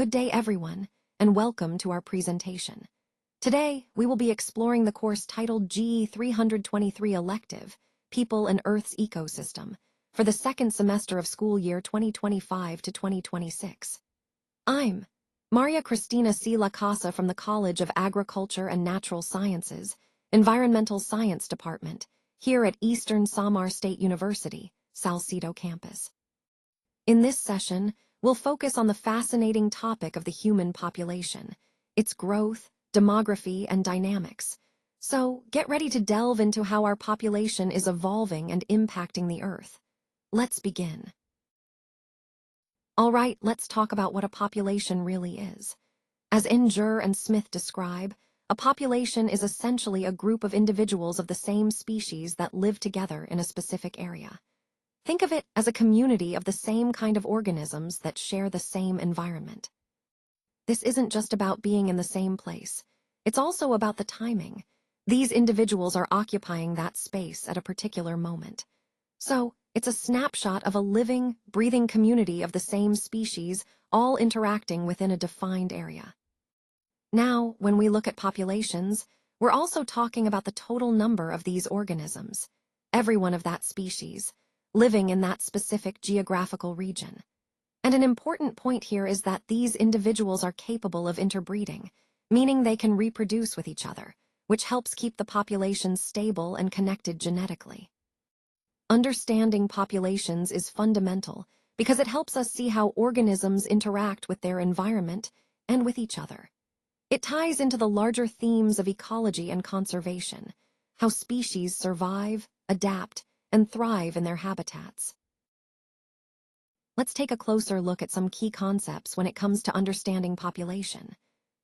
Good day, everyone, and welcome to our presentation. Today, we will be exploring the course titled G323 Elective, People and Earth's Ecosystem, for the second semester of school year 2025 to 2026. I'm Maria Cristina C. La Casa from the College of Agriculture and Natural Sciences, Environmental Science Department, here at Eastern Samar State University, Salcedo campus. In this session, we'll focus on the fascinating topic of the human population, its growth, demography, and dynamics. So, get ready to delve into how our population is evolving and impacting the Earth. Let's begin. All right, let's talk about what a population really is. As Inger and Smith describe, a population is essentially a group of individuals of the same species that live together in a specific area. Think of it as a community of the same kind of organisms that share the same environment. This isn't just about being in the same place. It's also about the timing. These individuals are occupying that space at a particular moment. So, it's a snapshot of a living, breathing community of the same species, all interacting within a defined area. Now, when we look at populations, we're also talking about the total number of these organisms, every one of that species, living in that specific geographical region. And an important point here is that these individuals are capable of interbreeding, meaning they can reproduce with each other, which helps keep the population stable and connected genetically. Understanding populations is fundamental because it helps us see how organisms interact with their environment and with each other. It ties into the larger themes of ecology and conservation, how species survive, adapt, and thrive in their habitats. Let's take a closer look at some key concepts when it comes to understanding population.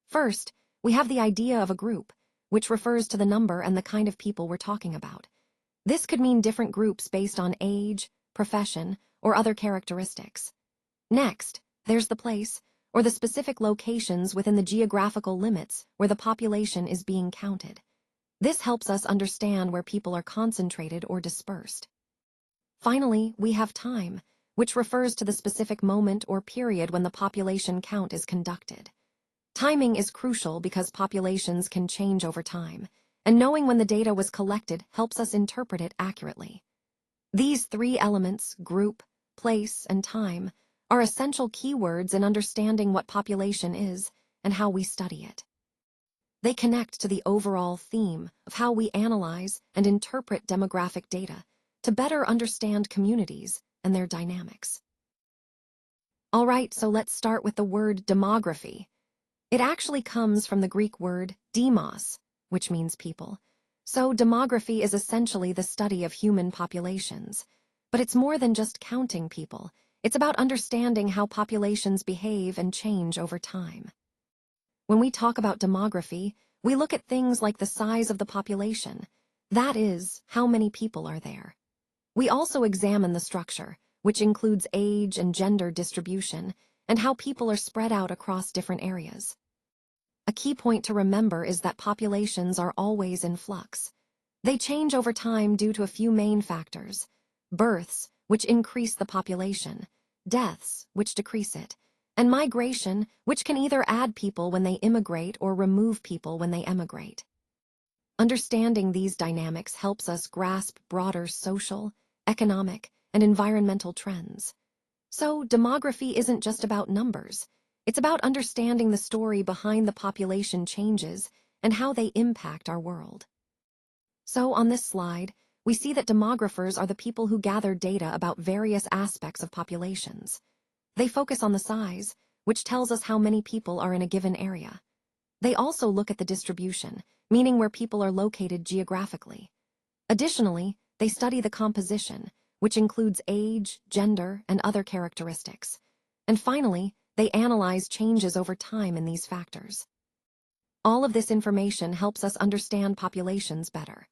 First, we have the idea of a group, which refers to the number and the kind of people we're talking about. This could mean different groups based on age, profession, or other characteristics. Next, there's the place, or the specific locations within the geographical limits where the population is being counted. This helps us understand where people are concentrated or dispersed. Finally, we have time, which refers to the specific moment or period when the population count is conducted. Timing is crucial because populations can change over time, and knowing when the data was collected helps us interpret it accurately. These three elements, group, place, and time, are essential keywords in understanding what population is and how we study it. They connect to the overall theme of how we analyze and interpret demographic data to better understand communities and their dynamics. All right, so let's start with the word demography. It actually comes from the Greek word demos, which means people. So demography is essentially the study of human populations. But it's more than just counting people. It's about understanding how populations behave and change over time. When we talk about demography, we look at things like the size of the population. That is, how many people are there. We also examine the structure, which includes age and gender distribution, and how people are spread out across different areas. A key point to remember is that populations are always in flux. They change over time due to a few main factors: births, which increase the population, deaths, which decrease it, and migration, which can either add people when they immigrate or remove people when they emigrate. Understanding these dynamics helps us grasp broader social, economic, and environmental trends. So, demography isn't just about numbers. It's about understanding the story behind the population changes and how they impact our world. So, on this slide, we see that demographers are the people who gather data about various aspects of populations. They focus on the size, which tells us how many people are in a given area. They also look at the distribution, meaning where people are located geographically. Additionally, they study the composition, which includes age, gender, and other characteristics. And finally, they analyze changes over time in these factors. All of this information helps us understand populations better.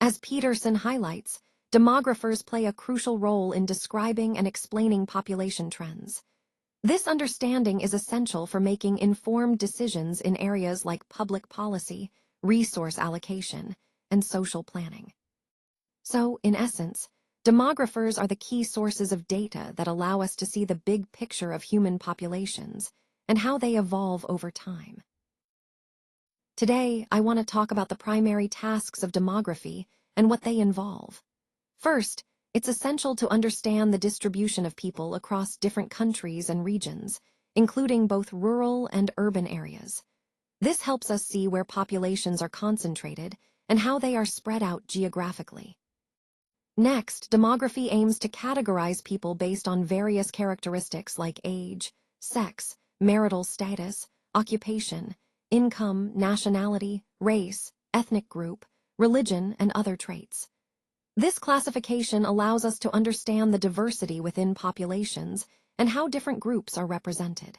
As Peterson highlights, demographers play a crucial role in describing and explaining population trends. This understanding is essential for making informed decisions in areas like public policy, resource allocation, and social planning. So, in essence, demographers are the key sources of data that allow us to see the big picture of human populations and how they evolve over time. Today, I want to talk about the primary tasks of demography and what they involve. First, it's essential to understand the distribution of people across different countries and regions, including both rural and urban areas. This helps us see where populations are concentrated and how they are spread out geographically. Next, demography aims to categorize people based on various characteristics like age, sex, marital status, occupation, income, nationality, race, ethnic group, religion, and other traits. This classification allows us to understand the diversity within populations and how different groups are represented.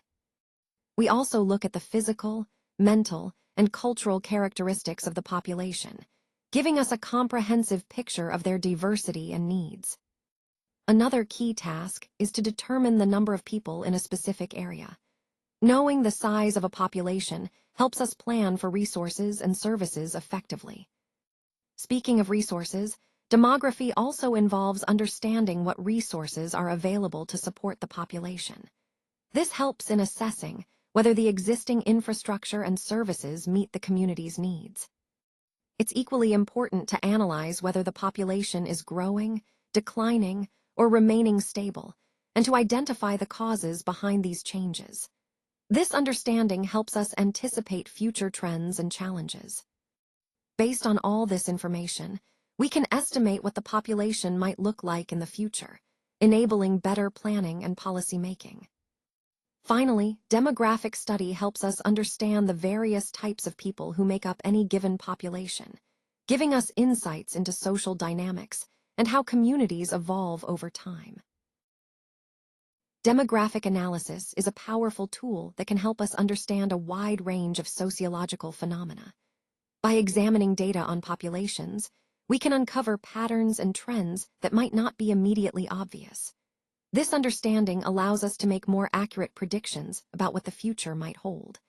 We also look at the physical, mental, and cultural characteristics of the population, giving us a comprehensive picture of their diversity and needs. Another key task is to determine the number of people in a specific area. Knowing the size of a population helps us plan for resources and services effectively. Speaking of resources, demography also involves understanding what resources are available to support the population. This helps in assessing whether the existing infrastructure and services meet the community's needs. It's equally important to analyze whether the population is growing, declining, or remaining stable, and to identify the causes behind these changes. This understanding helps us anticipate future trends and challenges. Based on all this information, we can estimate what the population might look like in the future, enabling better planning and policy making. Finally, demographic study helps us understand the various types of people who make up any given population, giving us insights into social dynamics and how communities evolve over time. Demographic analysis is a powerful tool that can help us understand a wide range of sociological phenomena. By examining data on populations, we can uncover patterns and trends that might not be immediately obvious. This understanding allows us to make more accurate predictions about what the future might hold.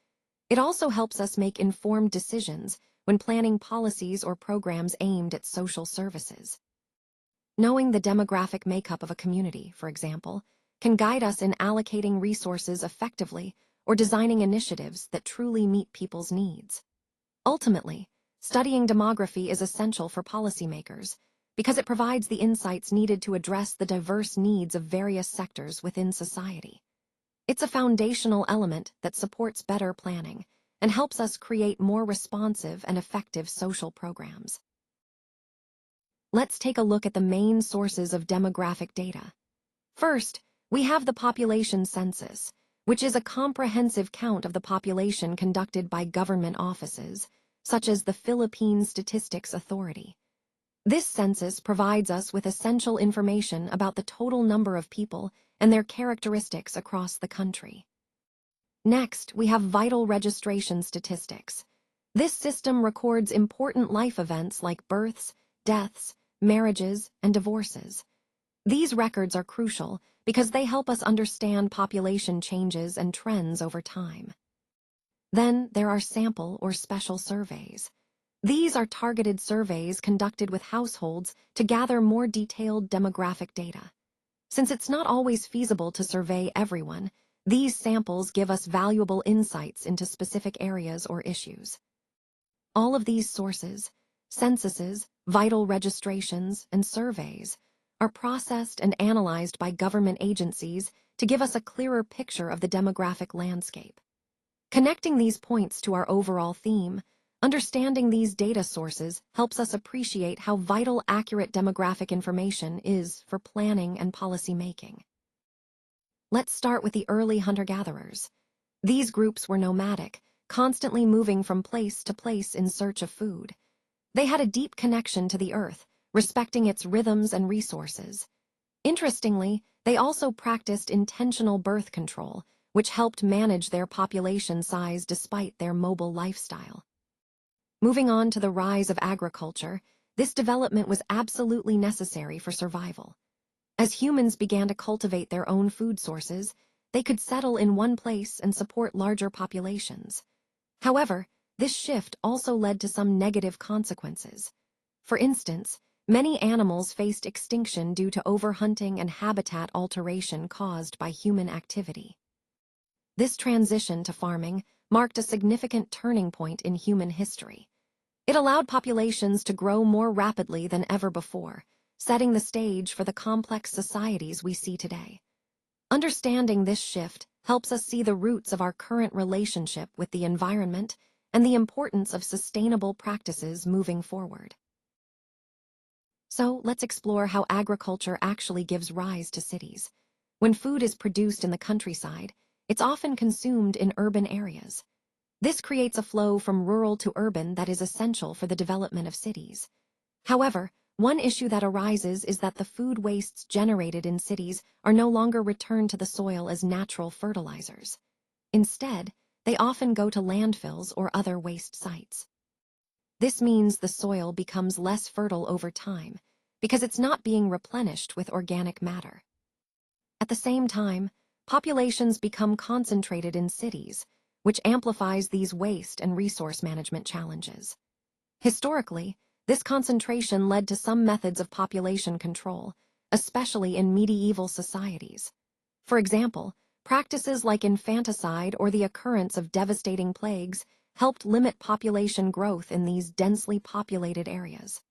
It also helps us make informed decisions when planning policies or programs aimed at social services. Knowing the demographic makeup of a community, for example, can guide us in allocating resources effectively or designing initiatives that truly meet people's needs. Ultimately, studying demography is essential for policymakers because it provides the insights needed to address the diverse needs of various sectors within society. It's a foundational element that supports better planning and helps us create more responsive and effective social programs. Let's take a look at the main sources of demographic data. First, we have the population census, which is a comprehensive count of the population conducted by government offices, such as the Philippine Statistics Authority. This census provides us with essential information about the total number of people and their characteristics across the country. Next, we have vital registration statistics. This system records important life events like births, deaths, marriages, and divorces. These records are crucial because they help us understand population changes and trends over time. Then there are sample or special surveys. These are targeted surveys conducted with households to gather more detailed demographic data. Since it's not always feasible to survey everyone, these samples give us valuable insights into specific areas or issues. All of these sources, censuses, vital registrations, and surveys, are processed and analyzed by government agencies to give us a clearer picture of the demographic landscape. Connecting these points to our overall theme, understanding these data sources helps us appreciate how vital accurate demographic information is for planning and policy making. Let's start with the early hunter-gatherers. These groups were nomadic, constantly moving from place to place in search of food. They had a deep connection to the earth, respecting its rhythms and resources. Interestingly, they also practiced intentional birth control, which helped manage their population size despite their mobile lifestyle. Moving on to the rise of agriculture, this development was absolutely necessary for survival. As humans began to cultivate their own food sources, they could settle in one place and support larger populations. However, this shift also led to some negative consequences. For instance, many animals faced extinction due to overhunting and habitat alteration caused by human activity. This transition to farming marked a significant turning point in human history. It allowed populations to grow more rapidly than ever before, setting the stage for the complex societies we see today. Understanding this shift helps us see the roots of our current relationship with the environment and the importance of sustainable practices moving forward. So, let's explore how agriculture actually gives rise to cities. When food is produced in the countryside, it's often consumed in urban areas. This creates a flow from rural to urban that is essential for the development of cities. However, one issue that arises is that the food wastes generated in cities are no longer returned to the soil as natural fertilizers. Instead, they often go to landfills or other waste sites. This means the soil becomes less fertile over time because it's not being replenished with organic matter. At the same time, populations become concentrated in cities, which amplifies these waste and resource management challenges. Historically, this concentration led to some methods of population control, especially in medieval societies. For example, practices like infanticide or the occurrence of devastating plagues helped limit population growth in these densely populated areas.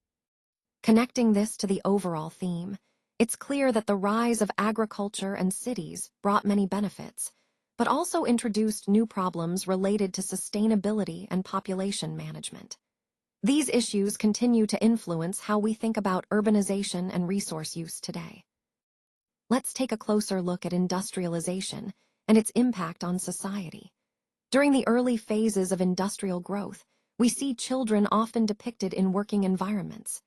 Connecting this to the overall theme, it's clear that the rise of agriculture and cities brought many benefits, but also introduced new problems related to sustainability and population management. These issues continue to influence how we think about urbanization and resource use today. Let's take a closer look at industrialization and its impact on society. During the early phases of industrial growth, we see children often depicted in working environments.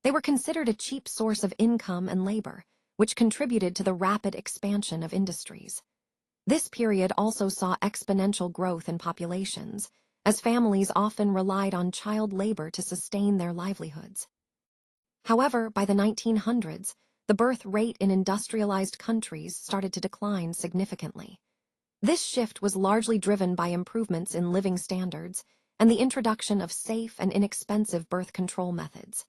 They were considered a cheap source of income and labor, which contributed to the rapid expansion of industries. This period also saw exponential growth in populations, as families often relied on child labor to sustain their livelihoods. However, by the 1900s, the birth rate in industrialized countries started to decline significantly. This shift was largely driven by improvements in living standards and the introduction of safe and inexpensive birth control methods.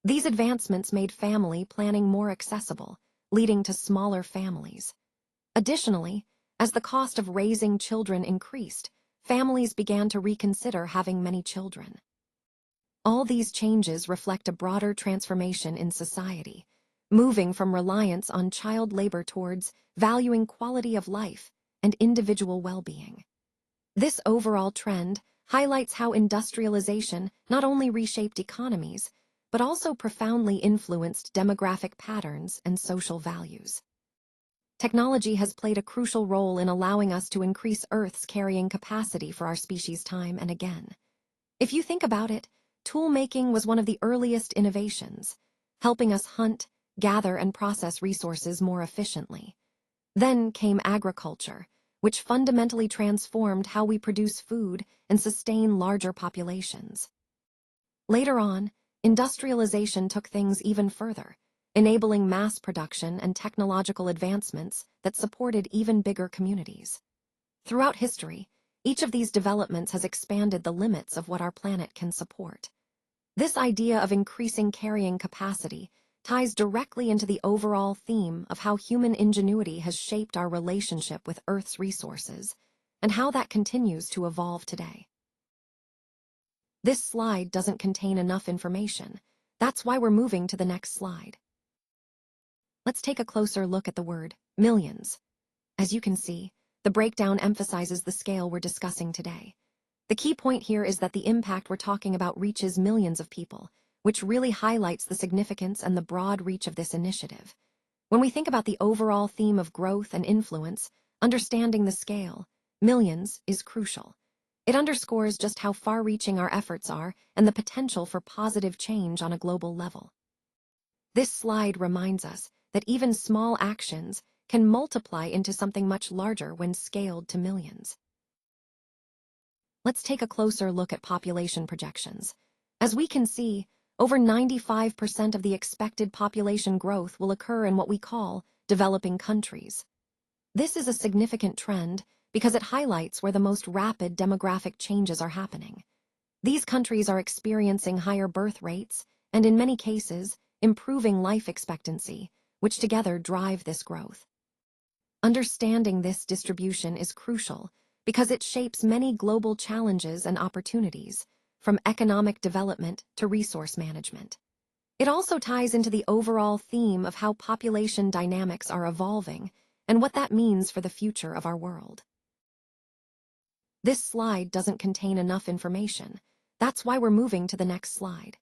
These advancements made family planning more accessible, leading to smaller families. Additionally, as the cost of raising children increased, families began to reconsider having many children. All these changes reflect a broader transformation in society, moving from reliance on child labor towards valuing quality of life and individual well-being. This overall trend highlights how industrialization not only reshaped economies, but also profoundly influenced demographic patterns and social values. Technology has played a crucial role in allowing us to increase Earth's carrying capacity for our species time and again. If you think about it, tool-making was one of the earliest innovations, helping us hunt, gather, and process resources more efficiently. Then came agriculture, which fundamentally transformed how we produce food and sustain larger populations. Later on, industrialization took things even further, enabling mass production and technological advancements that supported even bigger communities. Throughout history, each of these developments has expanded the limits of what our planet can support. This idea of increasing carrying capacity ties directly into the overall theme of how human ingenuity has shaped our relationship with Earth's resources and how that continues to evolve today. This slide doesn't contain enough information. That's why we're moving to the next slide. Let's take a closer look at the word millions. As you can see, the breakdown emphasizes the scale we're discussing today. The key point here is that the impact we're talking about reaches millions of people, which really highlights the significance and the broad reach of this initiative. When we think about the overall theme of growth and influence, understanding the scale, millions, is crucial. It underscores just how far-reaching our efforts are and the potential for positive change on a global level. This slide reminds us that even small actions can multiply into something much larger when scaled to millions. Let's take a closer look at population projections. As we can see, over 95% of the expected population growth will occur in what we call developing countries. This is a significant trend because it highlights where the most rapid demographic changes are happening. These countries are experiencing higher birth rates and, in many cases, improving life expectancy, which together drive this growth. Understanding this distribution is crucial because it shapes many global challenges and opportunities, from economic development to resource management. It also ties into the overall theme of how population dynamics are evolving and what that means for the future of our world. This slide doesn't contain enough information. That's why we're moving to the next slide.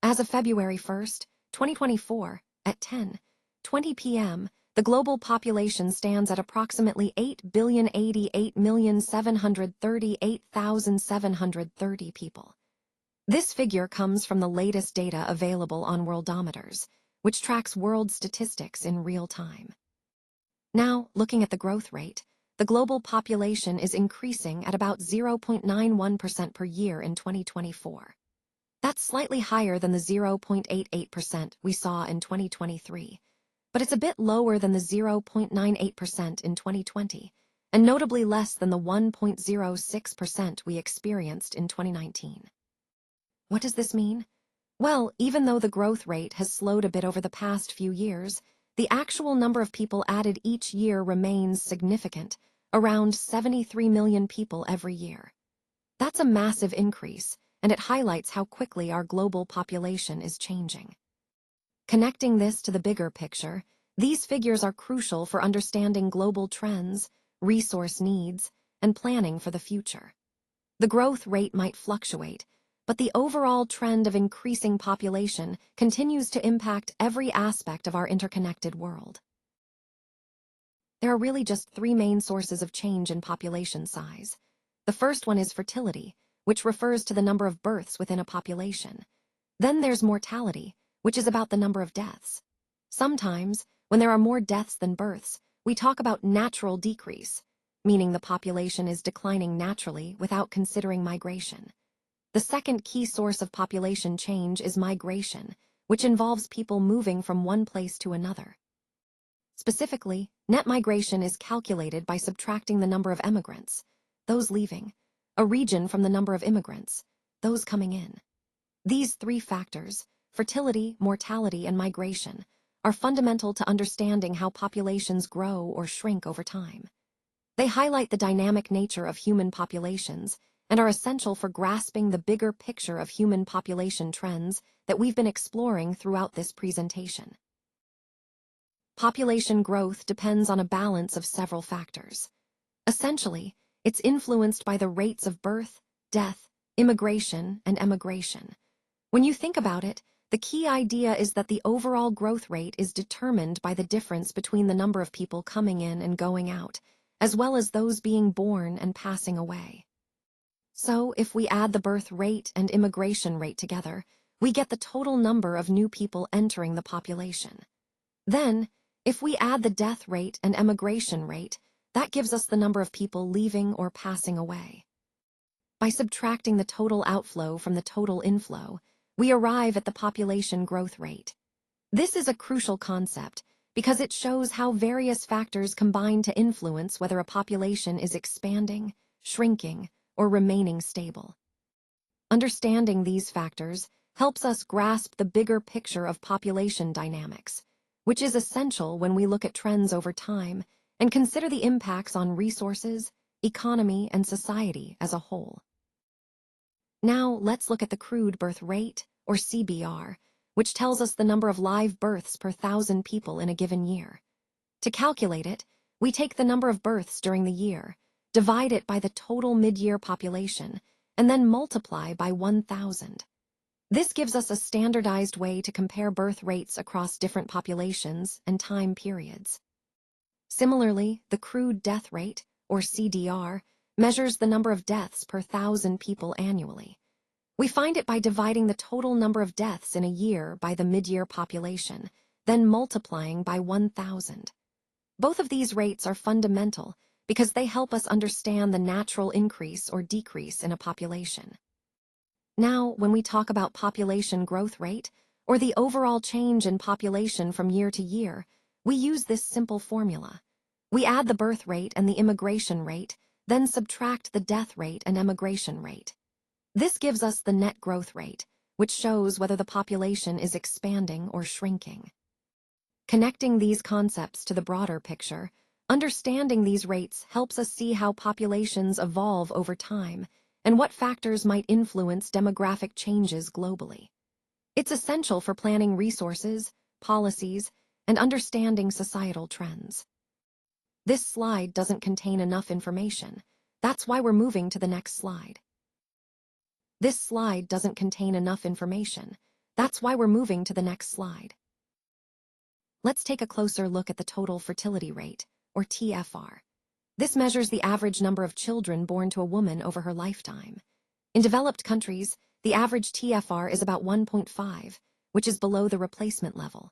As of February 1st, 2024, at 10:20 p.m., the global population stands at approximately 8,088,738,730 people. This figure comes from the latest data available on Worldometers, which tracks world statistics in real time. Now, looking at the growth rate, the global population is increasing at about 0.91% per year in 2024. That's slightly higher than the 0.88% we saw in 2023, but it's a bit lower than the 0.98% in 2020, and notably less than the 1.06% we experienced in 2019. What does this mean? Well, even though the growth rate has slowed a bit over the past few years, the actual number of people added each year remains significant, around 73 million people every year. That's a massive increase, and it highlights how quickly our global population is changing. Connecting this to the bigger picture, these figures are crucial for understanding global trends, resource needs, and planning for the future. The growth rate might fluctuate, but the overall trend of increasing population continues to impact every aspect of our interconnected world. There are really just three main sources of change in population size. The first one is fertility, which refers to the number of births within a population. Then there's mortality, which is about the number of deaths. Sometimes, when there are more deaths than births, we talk about natural decrease, meaning the population is declining naturally without considering migration. The second key source of population change is migration, which involves people moving from one place to another. Specifically, net migration is calculated by subtracting the number of emigrants, those leaving, a region from the number of immigrants, those coming in. These three factors, fertility, mortality, and migration, are fundamental to understanding how populations grow or shrink over time. They highlight the dynamic nature of human populations and are essential for grasping the bigger picture of human population trends that we've been exploring throughout this presentation. Population growth depends on a balance of several factors. Essentially, it's influenced by the rates of birth, death, immigration, and emigration. When you think about it, the key idea is that the overall growth rate is determined by the difference between the number of people coming in and going out, as well as those being born and passing away. So, if we add the birth rate and immigration rate together, we get the total number of new people entering the population. Then, if we add the death rate and emigration rate, that gives us the number of people leaving or passing away. By subtracting the total outflow from the total inflow, we arrive at the population growth rate. This is a crucial concept because it shows how various factors combine to influence whether a population is expanding, shrinking, or remaining stable. Understanding these factors helps us grasp the bigger picture of population dynamics, which is essential when we look at trends over time and consider the impacts on resources, economy, and society as a whole. Now, let's look at the crude birth rate, or CBR, which tells us the number of live births per 1,000 people in a given year. To calculate it, we take the number of births during the year, divide it by the total mid-year population, and then multiply by 1,000. This gives us a standardized way to compare birth rates across different populations and time periods. Similarly, the crude death rate, or CDR, measures the number of deaths per 1,000 people annually. We find it by dividing the total number of deaths in a year by the mid-year population, then multiplying by 1,000. Both of these rates are fundamental because they help us understand the natural increase or decrease in a population. Now, when we talk about population growth rate, or the overall change in population from year to year, we use this simple formula. We add the birth rate and the immigration rate, then subtract the death rate and emigration rate. This gives us the net growth rate, which shows whether the population is expanding or shrinking. Connecting these concepts to the broader picture, understanding these rates helps us see how populations evolve over time and what factors might influence demographic changes globally. It's essential for planning resources, policies, and understanding societal trends. This slide doesn't contain enough information. That's why we're moving to the next slide. This slide doesn't contain enough information. That's why we're moving to the next slide. Let's take a closer look at the total fertility rate, or TFR. This measures the average number of children born to a woman over her lifetime. In developed countries, the average TFR is about 1.5, which is below the replacement level.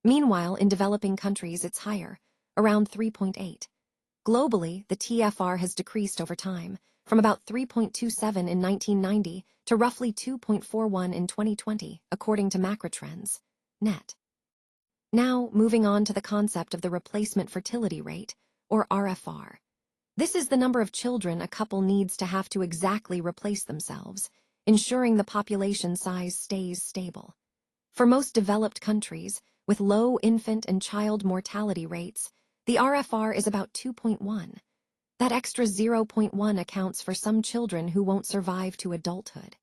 Meanwhile, in developing countries, it's higher, around 3.8. Globally, the TFR has decreased over time, from about 3.27 in 1990 to roughly 2.41 in 2020, according to Macrotrends, net. Now, moving on to the concept of the replacement fertility rate, or RFR. This is the number of children a couple needs to have to exactly replace themselves, ensuring the population size stays stable. For most developed countries, with low infant and child mortality rates, the RFR is about 2.1. That extra 0.1 accounts for some children who won't survive to adulthood.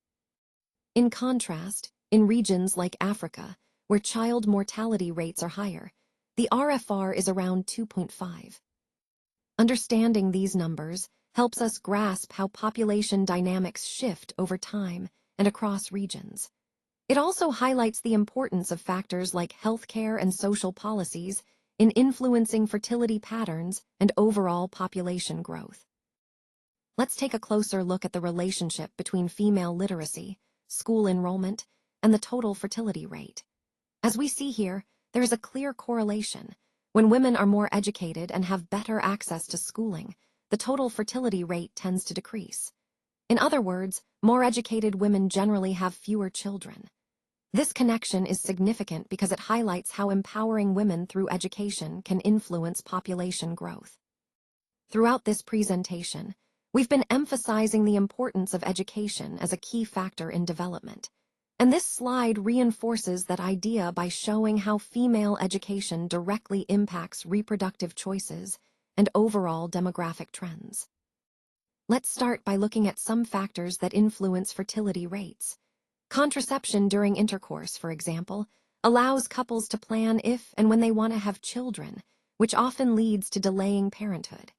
In contrast, in regions like Africa, where child mortality rates are higher, the RFR is around 2.5. Understanding these numbers helps us grasp how population dynamics shift over time and across regions. It also highlights the importance of factors like healthcare and social policies in influencing fertility patterns and overall population growth. Let's take a closer look at the relationship between female literacy, school enrollment, and the total fertility rate. As we see here, there is a clear correlation. When women are more educated and have better access to schooling, the total fertility rate tends to decrease. In other words, more educated women generally have fewer children. This connection is significant because it highlights how empowering women through education can influence population growth. Throughout this presentation, we've been emphasizing the importance of education as a key factor in development. And this slide reinforces that idea by showing how female education directly impacts reproductive choices and overall demographic trends. Let's start by looking at some factors that influence fertility rates. Contraception during intercourse, for example, allows couples to plan if and when they want to have children, which often leads to delaying parenthood.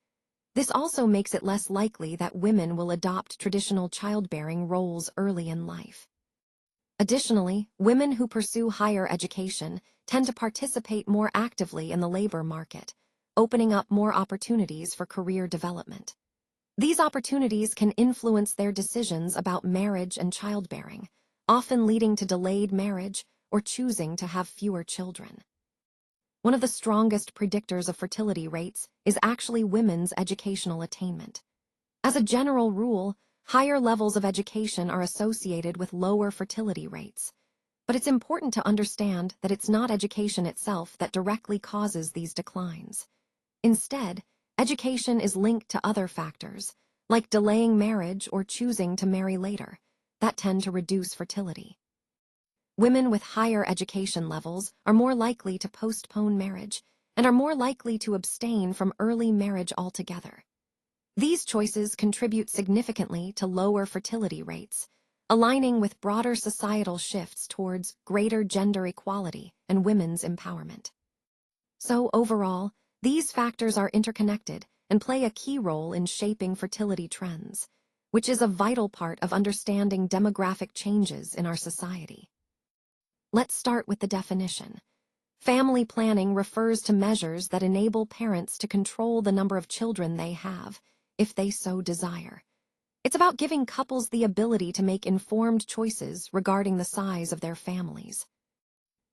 This also makes it less likely that women will adopt traditional childbearing roles early in life. Additionally, women who pursue higher education tend to participate more actively in the labor market, opening up more opportunities for career development. These opportunities can influence their decisions about marriage and childbearing, often leading to delayed marriage or choosing to have fewer children. One of the strongest predictors of fertility rates is actually women's educational attainment. As a general rule, higher levels of education are associated with lower fertility rates, but it's important to understand that it's not education itself that directly causes these declines. Instead, education is linked to other factors, like delaying marriage or choosing to marry later, that tend to reduce fertility. Women with higher education levels are more likely to postpone marriage and are more likely to abstain from early marriage altogether. These choices contribute significantly to lower fertility rates, aligning with broader societal shifts towards greater gender equality and women's empowerment. So overall, these factors are interconnected and play a key role in shaping fertility trends, which is a vital part of understanding demographic changes in our society. Let's start with the definition. Family planning refers to measures that enable parents to control the number of children they have, if they so desire. It's about giving couples the ability to make informed choices regarding the size of their families.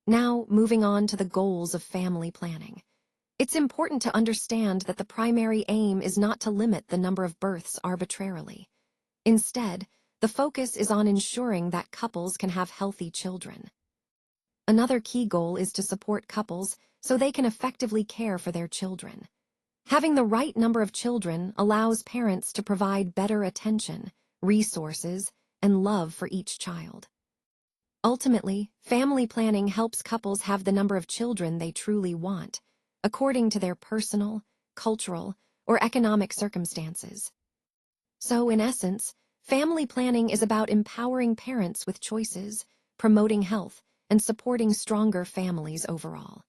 Now, moving on to the goals of family planning. It's important to understand that the primary aim is not to limit the number of births arbitrarily. Instead, the focus is on ensuring that couples can have healthy children. Another key goal is to support couples so they can effectively care for their children. Having the right number of children allows parents to provide better attention, resources, and love for each child. Ultimately, family planning helps couples have the number of children they truly want, according to their personal, cultural, or economic circumstances. So, in essence, family planning is about empowering parents with choices, promoting health, and supporting stronger families overall.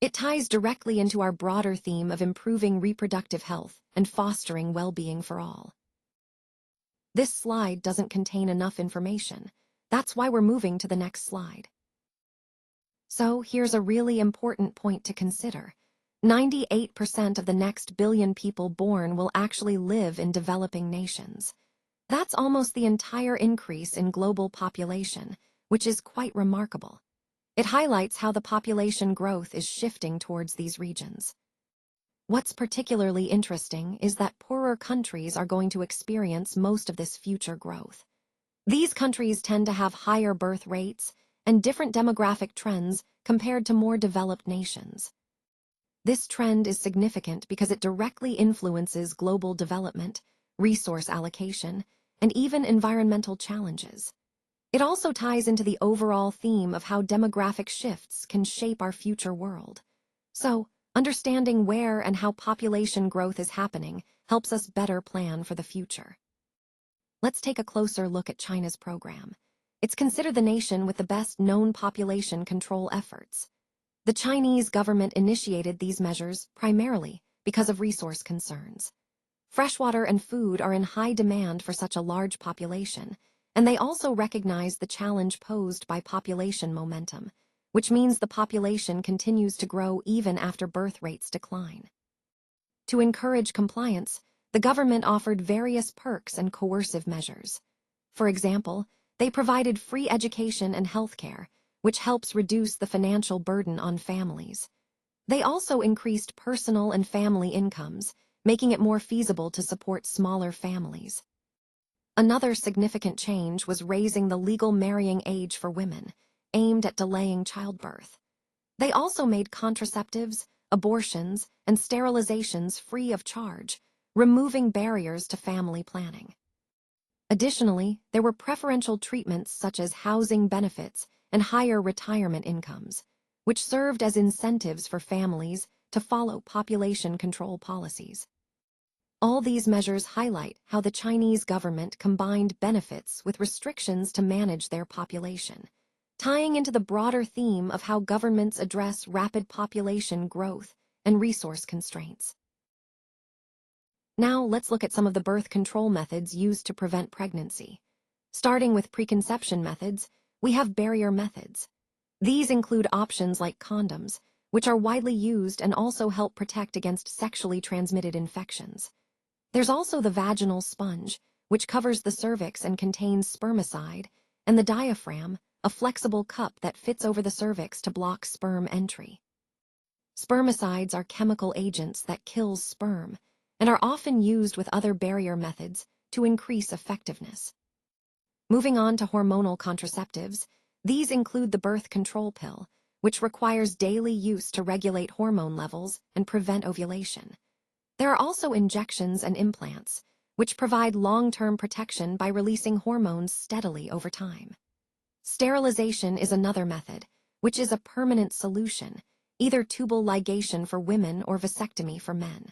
It ties directly into our broader theme of improving reproductive health and fostering well-being for all. This slide doesn't contain enough information. That's why we're moving to the next slide. So here's a really important point to consider. 98% of the next billion people born will actually live in developing nations. That's almost the entire increase in global population, which is quite remarkable. It highlights how the population growth is shifting towards these regions. What's particularly interesting is that poorer countries are going to experience most of this future growth. These countries tend to have higher birth rates and different demographic trends compared to more developed nations. This trend is significant because it directly influences global development, resource allocation, and even environmental challenges. It also ties into the overall theme of how demographic shifts can shape our future world. So, understanding where and how population growth is happening helps us better plan for the future. Let's take a closer look at China's program. It's considered the nation with the best known population control efforts. The Chinese government initiated these measures primarily because of resource concerns. Freshwater and food are in high demand for such a large population, and they also recognize the challenge posed by population momentum, which means the population continues to grow even after birth rates decline. To encourage compliance, the government offered various perks and coercive measures. For example, they provided free education and health care, which helps reduce the financial burden on families. They also increased personal and family incomes, making it more feasible to support smaller families. Another significant change was raising the legal marrying age for women, aimed at delaying childbirth. They also made contraceptives, abortions, and sterilizations free of charge, removing barriers to family planning. Additionally, there were preferential treatments such as housing benefits and higher retirement incomes, which served as incentives for families to follow population control policies. All these measures highlight how the Chinese government combined benefits with restrictions to manage their population, tying into the broader theme of how governments address rapid population growth and resource constraints. Now let's look at some of the birth control methods used to prevent pregnancy. Starting with preconception methods, we have barrier methods. These include options like condoms, which are widely used and also help protect against sexually transmitted infections. There's also the vaginal sponge, which covers the cervix and contains spermicide, and the diaphragm, a flexible cup that fits over the cervix to block sperm entry. Spermicides are chemical agents that kill sperm and are often used with other barrier methods to increase effectiveness. Moving on to hormonal contraceptives, these include the birth control pill, which requires daily use to regulate hormone levels and prevent ovulation. There are also injections and implants, which provide long-term protection by releasing hormones steadily over time. Sterilization is another method, which is a permanent solution, either tubal ligation for women or vasectomy for men.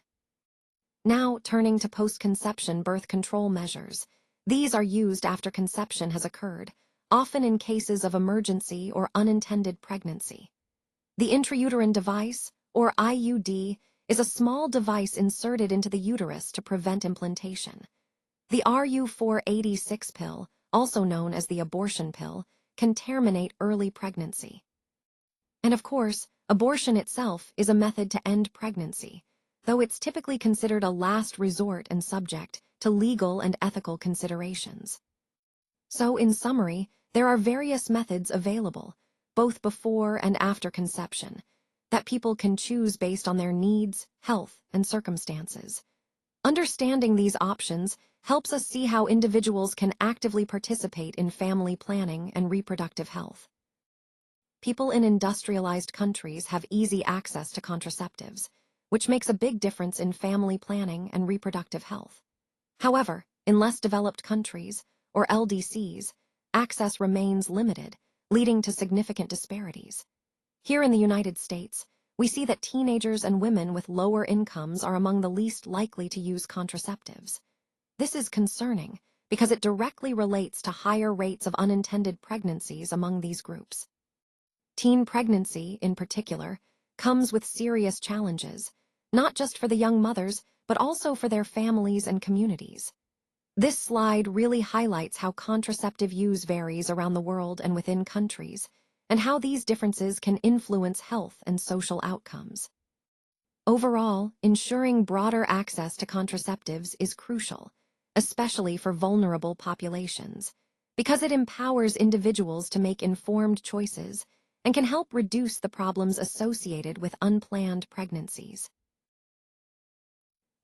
Now, turning to post-conception birth control measures. These are used after conception has occurred, often in cases of emergency or unintended pregnancy. The intrauterine device, or IUD, is a small device inserted into the uterus to prevent implantation. The RU486 pill, also known as the abortion pill, can terminate early pregnancy. And of course, abortion itself is a method to end pregnancy, though it's typically considered a last resort and subject to legal and ethical considerations. So, in summary, there are various methods available, both before and after conception, that people can choose based on their needs, health, and circumstances. Understanding these options helps us see how individuals can actively participate in family planning and reproductive health. People in industrialized countries have easy access to contraceptives, which makes a big difference in family planning and reproductive health. However, in less developed countries, or LDCs, access remains limited, leading to significant disparities. Here in the United States, we see that teenagers and women with lower incomes are among the least likely to use contraceptives. This is concerning because it directly relates to higher rates of unintended pregnancies among these groups. Teen pregnancy, in particular, comes with serious challenges, not just for the young mothers, but also for their families and communities. This slide really highlights how contraceptive use varies around the world and within countries, and how these differences can influence health and social outcomes. Overall, ensuring broader access to contraceptives is crucial, especially for vulnerable populations, because it empowers individuals to make informed choices and can help reduce the problems associated with unplanned pregnancies.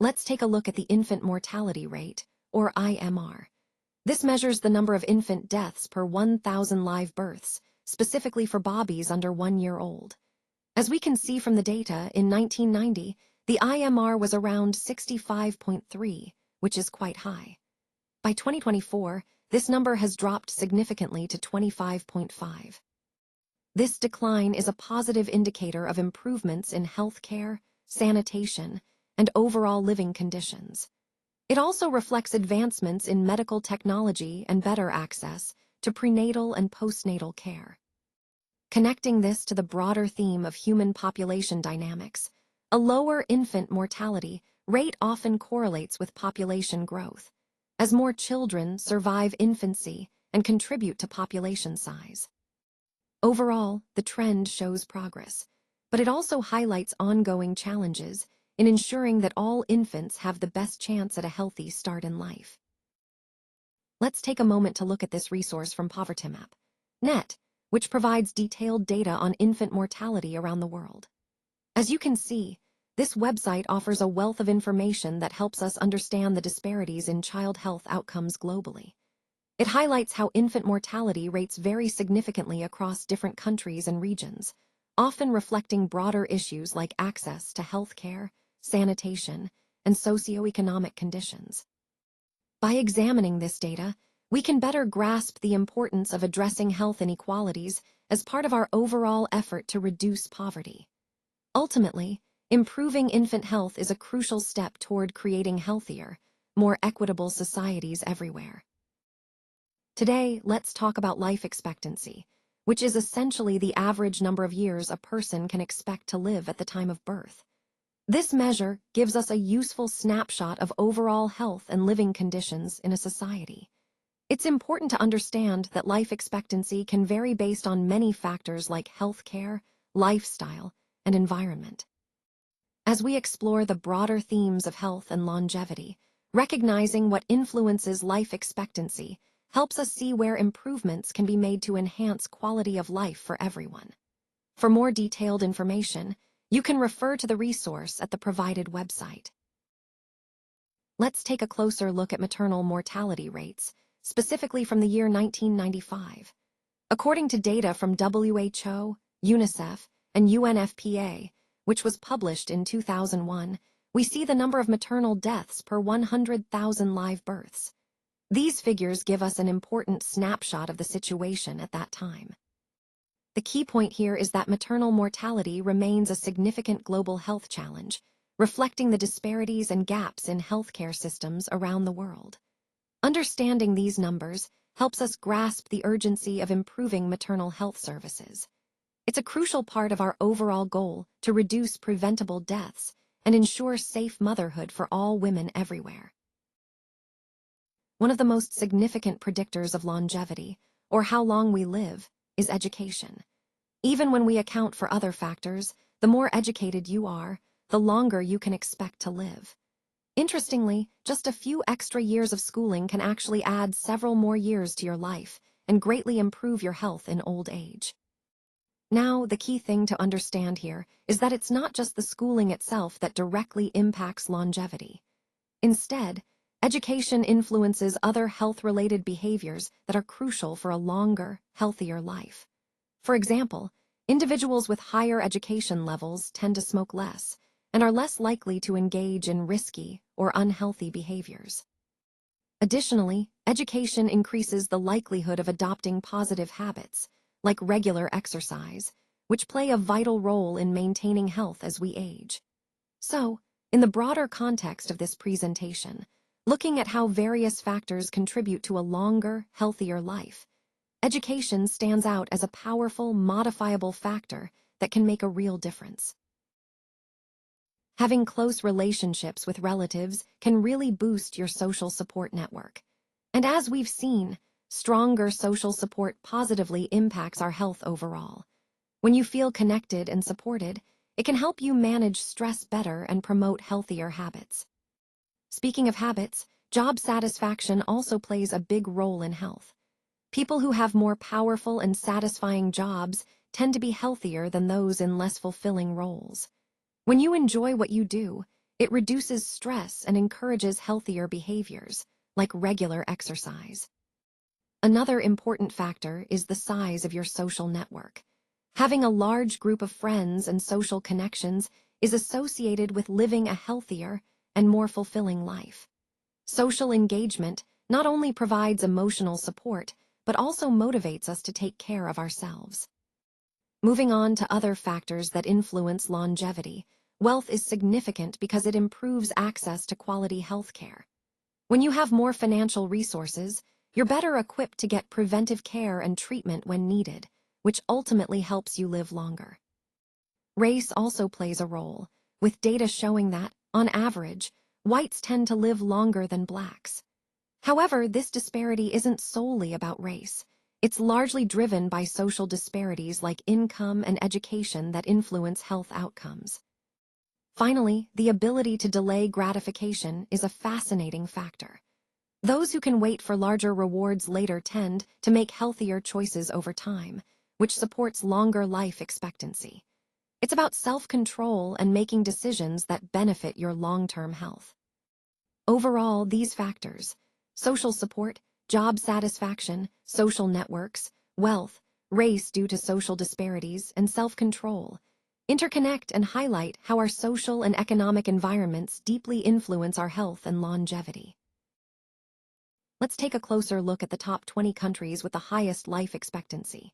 Let's take a look at the infant mortality rate, or IMR. This measures the number of infant deaths per 1,000 live births, specifically for babies under 1 year old. As we can see from the data, in 1990, the IMR was around 65.3, which is quite high. By 2024, this number has dropped significantly to 25.5. This decline is a positive indicator of improvements in healthcare, sanitation, and overall living conditions. It also reflects advancements in medical technology and better access to prenatal and postnatal care. Connecting this to the broader theme of human population dynamics, a lower infant mortality rate often correlates with population growth, as more children survive infancy and contribute to population size. Overall, the trend shows progress, but it also highlights ongoing challenges in ensuring that all infants have the best chance at a healthy start in life. Let's take a moment to look at this resource from PovertyMap.net, which provides detailed data on infant mortality around the world. As you can see, this website offers a wealth of information that helps us understand the disparities in child health outcomes globally. It highlights how infant mortality rates vary significantly across different countries and regions, often reflecting broader issues like access to health care, sanitation, and socioeconomic conditions. By examining this data, we can better grasp the importance of addressing health inequalities as part of our overall effort to reduce poverty. Ultimately, improving infant health is a crucial step toward creating healthier, more equitable societies everywhere. Today, let's talk about life expectancy, which is essentially the average number of years a person can expect to live at the time of birth. This measure gives us a useful snapshot of overall health and living conditions in a society. It's important to understand that life expectancy can vary based on many factors like healthcare, lifestyle, and environment. As we explore the broader themes of health and longevity, recognizing what influences life expectancy helps us see where improvements can be made to enhance quality of life for everyone. For more detailed information, you can refer to the resource at the provided website. Let's take a closer look at maternal mortality rates, specifically from the year 1995. According to data from WHO, UNICEF, and UNFPA, which was published in 2001, we see the number of maternal deaths per 100,000 live births. These figures give us an important snapshot of the situation at that time. The key point here is that maternal mortality remains a significant global health challenge, reflecting the disparities and gaps in healthcare systems around the world. Understanding these numbers helps us grasp the urgency of improving maternal health services. It's a crucial part of our overall goal to reduce preventable deaths and ensure safe motherhood for all women everywhere. One of the most significant predictors of longevity, or how long we live, is education. Even when we account for other factors, the more educated you are, the longer you can expect to live. Interestingly, just a few extra years of schooling can actually add several more years to your life and greatly improve your health in old age. Now, the key thing to understand here is that it's not just the schooling itself that directly impacts longevity. Instead, education influences other health-related behaviors that are crucial for a longer, healthier life. For example, individuals with higher education levels tend to smoke less and are less likely to engage in risky or unhealthy behaviors. Additionally, education increases the likelihood of adopting positive habits, like regular exercise, which play a vital role in maintaining health as we age. So, in the broader context of this presentation, looking at how various factors contribute to a longer, healthier life, education stands out as a powerful, modifiable factor that can make a real difference. Having close relationships with relatives can really boost your social support network. And as we've seen, stronger social support positively impacts our health overall. When you feel connected and supported, it can help you manage stress better and promote healthier habits. Speaking of habits, job satisfaction also plays a big role in health. People who have more powerful and satisfying jobs tend to be healthier than those in less fulfilling roles. When you enjoy what you do, it reduces stress and encourages healthier behaviors, like regular exercise. Another important factor is the size of your social network. Having a large group of friends and social connections is associated with living a healthier and more fulfilling life. Social engagement not only provides emotional support, but also motivates us to take care of ourselves. Moving on to other factors that influence longevity, wealth is significant because it improves access to quality health care. When you have more financial resources, you're better equipped to get preventive care and treatment when needed, which ultimately helps you live longer. Race also plays a role, with data showing that, on average, whites tend to live longer than blacks. However, this disparity isn't solely about race. It's largely driven by social disparities like income and education that influence health outcomes. Finally, the ability to delay gratification is a fascinating factor. Those who can wait for larger rewards later tend to make healthier choices over time, which supports longer life expectancy. It's about self-control and making decisions that benefit your long-term health. Overall, these factors, social support, job satisfaction, social networks, wealth, race due to social disparities, and self-control, interconnect and highlight how our social and economic environments deeply influence our health and longevity. Let's take a closer look at the top 20 countries with the highest life expectancy.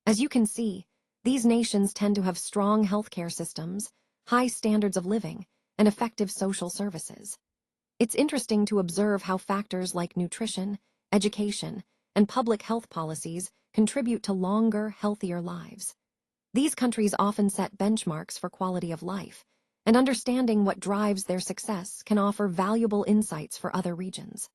As you can see, these nations tend to have strong healthcare systems, high standards of living, and effective social services. It's interesting to observe how factors like nutrition, education, and public health policies contribute to longer, healthier lives. These countries often set benchmarks for quality of life, and understanding what drives their success can offer valuable insights for other regions.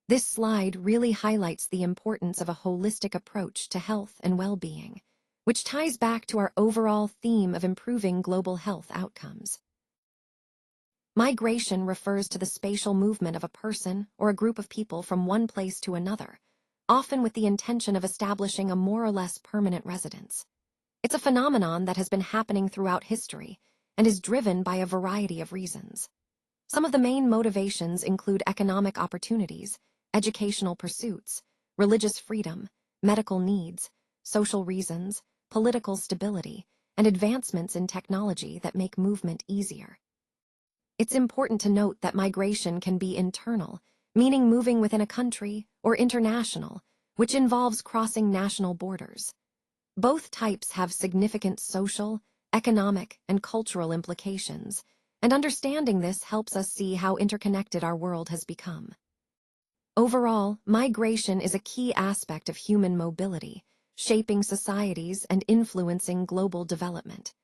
This slide really highlights the importance of a holistic approach to health and well-being, which ties back to our overall theme of improving global health outcomes. Migration refers to the spatial movement of a person or a group of people from one place to another, often with the intention of establishing a more or less permanent residence. It's a phenomenon that has been happening throughout history and is driven by a variety of reasons. Some of the main motivations include economic opportunities, educational pursuits, religious freedom, medical needs, social reasons, political stability, and advancements in technology that make movement easier. It's important to note that migration can be internal, meaning moving within a country, or international, which involves crossing national borders. Both types have significant social, economic, and cultural implications, and understanding this helps us see how interconnected our world has become. Overall, migration is a key aspect of human mobility, shaping societies and influencing global development.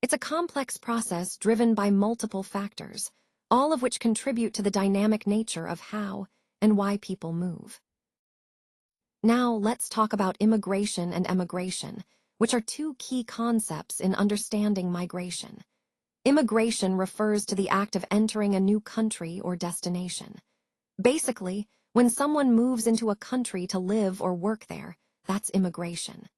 It's a complex process driven by multiple factors, all of which contribute to the dynamic nature of how and why people move. Now let's talk about immigration and emigration, which are two key concepts in understanding migration. Immigration refers to the act of entering a new country or destination. Basically, when someone moves into a country to live or work there, that's immigration.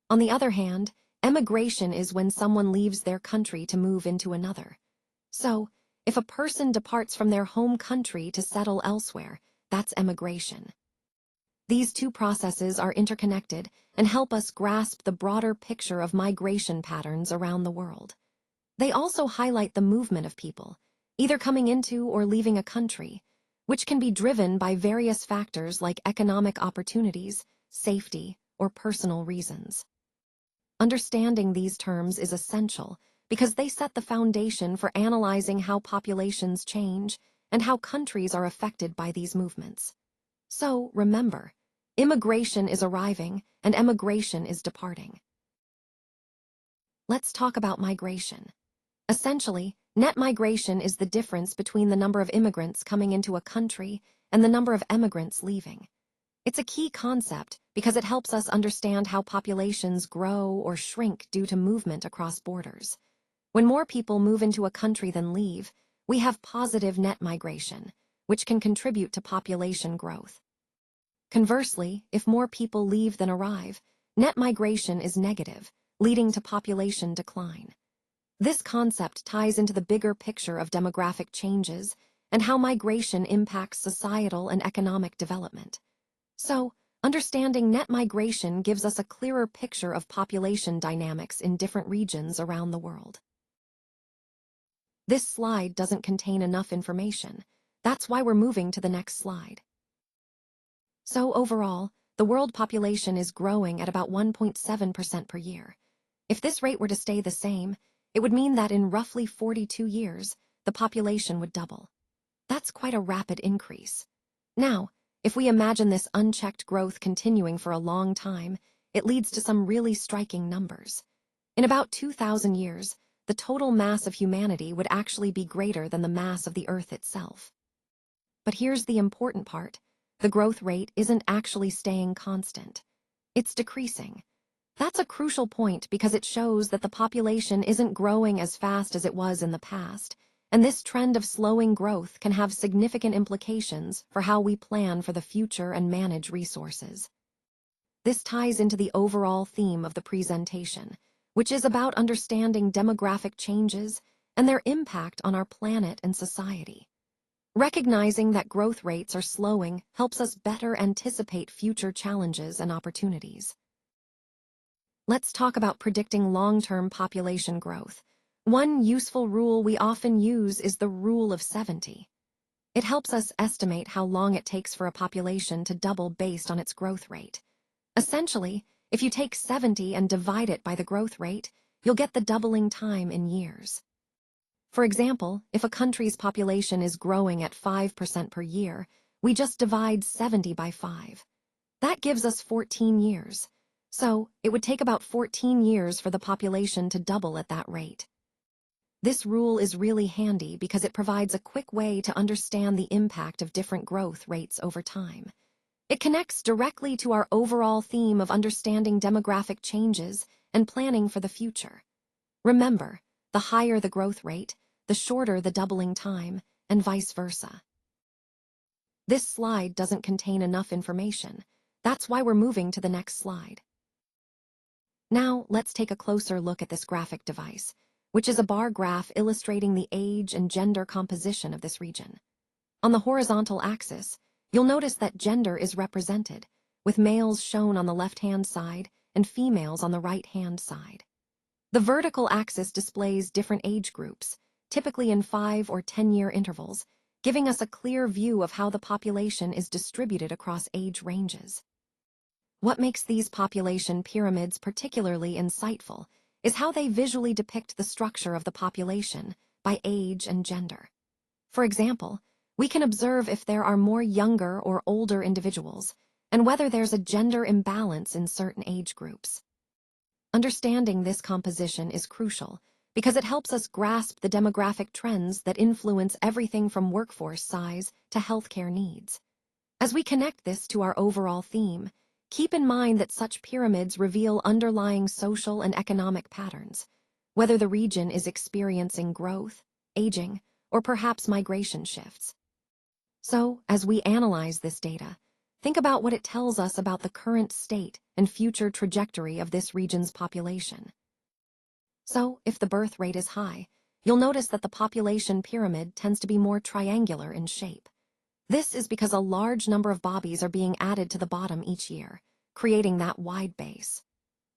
On the other hand, emigration is when someone leaves their country to move into another. So, if a person departs from their home country to settle elsewhere, that's emigration. These two processes are interconnected and help us grasp the broader picture of migration patterns around the world. They also highlight the movement of people, either coming into or leaving a country, which can be driven by various factors like economic opportunities, safety, or personal reasons. Understanding these terms is essential because they set the foundation for analyzing how populations change and how countries are affected by these movements. So, remember, immigration is arriving and emigration is departing. Let's talk about migration. Essentially, net migration is the difference between the number of immigrants coming into a country and the number of emigrants leaving. It's a key concept because it helps us understand how populations grow or shrink due to movement across borders. When more people move into a country than leave, we have positive net migration, which can contribute to population growth. Conversely, if more people leave than arrive, net migration is negative, leading to population decline. This concept ties into the bigger picture of demographic changes and how migration impacts societal and economic development. So, understanding net migration gives us a clearer picture of population dynamics in different regions around the world. This slide doesn't contain enough information. That's why we're moving to the next slide. So overall, the world population is growing at about 1.7% per year. If this rate were to stay the same, it would mean that in roughly 42 years, the population would double. That's quite a rapid increase. Now, if we imagine this unchecked growth continuing for a long time, it leads to some really striking numbers. In about 2,000 years, the total mass of humanity would actually be greater than the mass of the Earth itself. But here's the important part. The growth rate isn't actually staying constant. It's decreasing. That's a crucial point because it shows that the population isn't growing as fast as it was in the past, and this trend of slowing growth can have significant implications for how we plan for the future and manage resources. This ties into the overall theme of the presentation, which is about understanding demographic changes and their impact on our planet and society. Recognizing that growth rates are slowing helps us better anticipate future challenges and opportunities. Let's talk about predicting long-term population growth. One useful rule we often use is the rule of 70. It helps us estimate how long it takes for a population to double based on its growth rate. Essentially, if you take 70 and divide it by the growth rate, you'll get the doubling time in years. For example, if a country's population is growing at 5% per year, we just divide 70 by 5. That gives us 14 years. So, it would take about 14 years for the population to double at that rate. This rule is really handy because it provides a quick way to understand the impact of different growth rates over time. It connects directly to our overall theme of understanding demographic changes and planning for the future. Remember, the higher the growth rate, the shorter the doubling time, and vice versa. This slide doesn't contain enough information. That's why we're moving to the next slide. Now, let's take a closer look at this graphic device, which is a bar graph illustrating the age and gender composition of this region. On the horizontal axis, you'll notice that gender is represented, with males shown on the left-hand side and females on the right-hand side. The vertical axis displays different age groups, typically in 5 or 10-year intervals, giving us a clear view of how the population is distributed across age ranges. What makes these population pyramids particularly insightful is how they visually depict the structure of the population by age and gender. For example, we can observe if there are more younger or older individuals, and whether there's a gender imbalance in certain age groups. Understanding this composition is crucial because it helps us grasp the demographic trends that influence everything from workforce size to healthcare needs. As we connect this to our overall theme, keep in mind that such pyramids reveal underlying social and economic patterns, whether the region is experiencing growth, aging, or perhaps migration shifts. So, as we analyze this data, think about what it tells us about the current state and future trajectory of this region's population. So, if the birth rate is high, you'll notice that the population pyramid tends to be more triangular in shape. This is because a large number of bobbies are being added to the bottom each year, creating that wide base.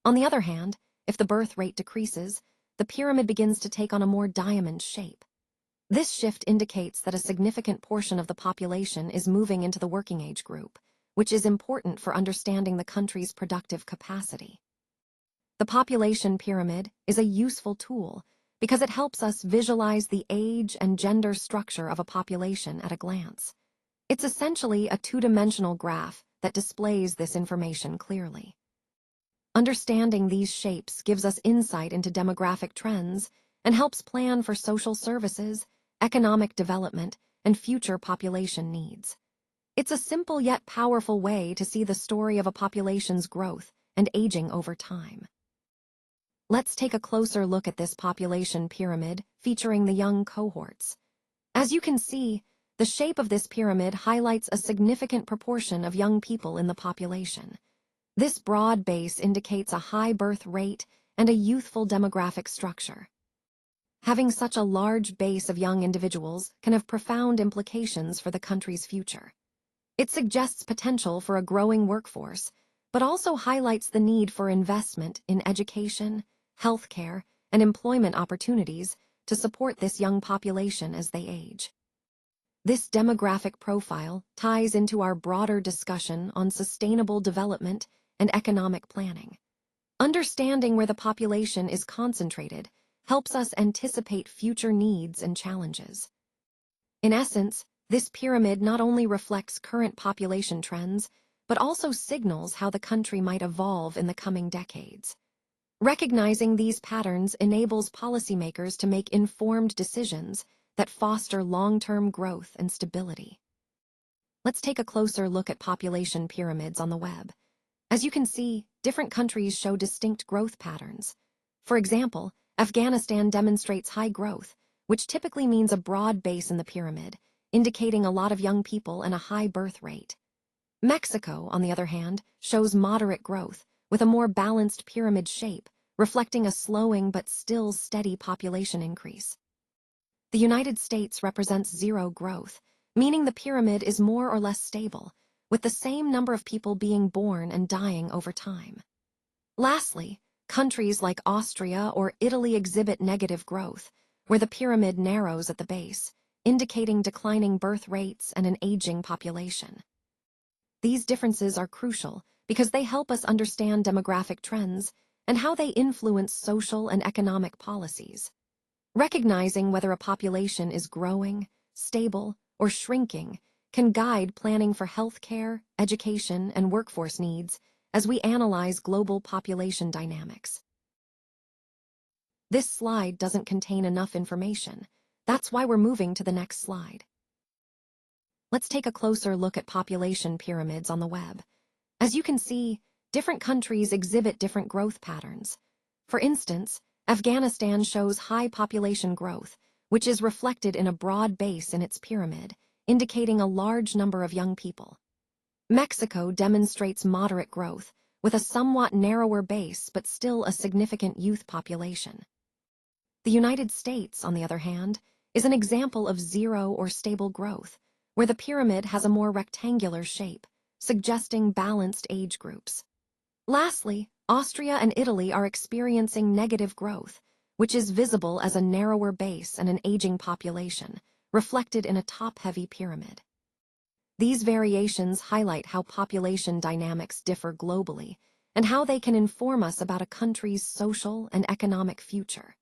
On the other hand, if the birth rate decreases, the pyramid begins to take on a more diamond shape. This shift indicates that a significant portion of the population is moving into the working age group, which is important for understanding the country's productive capacity. The population pyramid is a useful tool because it helps us visualize the age and gender structure of a population at a glance. It's essentially a two-dimensional graph that displays this information clearly. Understanding these shapes gives us insight into demographic trends and helps plan for social services, economic development, and future population needs. It's a simple yet powerful way to see the story of a population's growth and aging over time. Let's take a closer look at this population pyramid featuring the young cohorts. As you can see, the shape of this pyramid highlights a significant proportion of young people in the population. This broad base indicates a high birth rate and a youthful demographic structure. Having such a large base of young individuals can have profound implications for the country's future. It suggests potential for a growing workforce, but also highlights the need for investment in education, healthcare, and employment opportunities to support this young population as they age. This demographic profile ties into our broader discussion on sustainable development and economic planning. Understanding where the population is concentrated helps us anticipate future needs and challenges. In essence, this pyramid not only reflects current population trends, but also signals how the country might evolve in the coming decades. Recognizing these patterns enables policymakers to make informed decisions that foster long-term growth and stability. Let's take a closer look at population pyramids on the web. As you can see, different countries show distinct growth patterns. For example, Afghanistan demonstrates high growth, which typically means a broad base in the pyramid, indicating a lot of young people and a high birth rate. Mexico, on the other hand, shows moderate growth, with a more balanced pyramid shape, reflecting a slowing but still steady population increase. The United States represents zero growth, meaning the pyramid is more or less stable, with the same number of people being born and dying over time. Lastly, countries like Austria or Italy exhibit negative growth, where the pyramid narrows at the base, indicating declining birth rates and an aging population. These differences are crucial because they help us understand demographic trends and how they influence social and economic policies. Recognizing whether a population is growing, stable, or shrinking can guide planning for healthcare, education, and workforce needs as we analyze global population dynamics. This slide doesn't contain enough information. That's why we're moving to the next slide. Let's take a closer look at population pyramids on the web. As you can see, different countries exhibit different growth patterns. For instance, Afghanistan shows high population growth, which is reflected in a broad base in its pyramid, indicating a large number of young people. Mexico demonstrates moderate growth, with a somewhat narrower base but still a significant youth population. The United States, on the other hand, is an example of zero or stable growth, where the pyramid has a more rectangular shape, suggesting balanced age groups. Lastly, Austria and Italy are experiencing negative growth, which is visible as a narrower base and an aging population, reflected in a top-heavy pyramid. These variations highlight how population dynamics differ globally and how they can inform us about a country's social and economic future.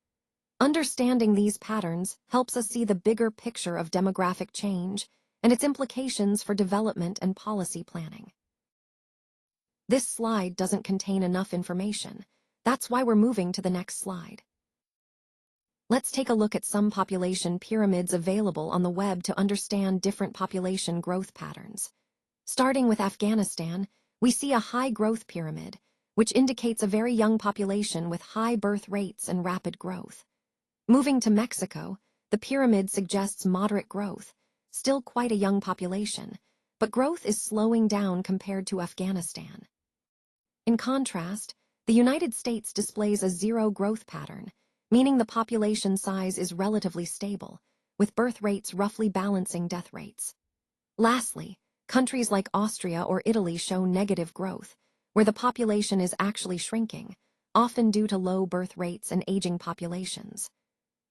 Understanding these patterns helps us see the bigger picture of demographic change and its implications for development and policy planning. This slide doesn't contain enough information. That's why we're moving to the next slide. Let's take a look at some population pyramids available on the web to understand different population growth patterns. Starting with Afghanistan, we see a high growth pyramid, which indicates a very young population with high birth rates and rapid growth. Moving to Mexico, the pyramid suggests moderate growth, still quite a young population, but growth is slowing down compared to Afghanistan. In contrast, the United States displays a zero growth pattern, meaning the population size is relatively stable, with birth rates roughly balancing death rates. Lastly, countries like Austria or Italy show negative growth, where the population is actually shrinking, often due to low birth rates and aging populations.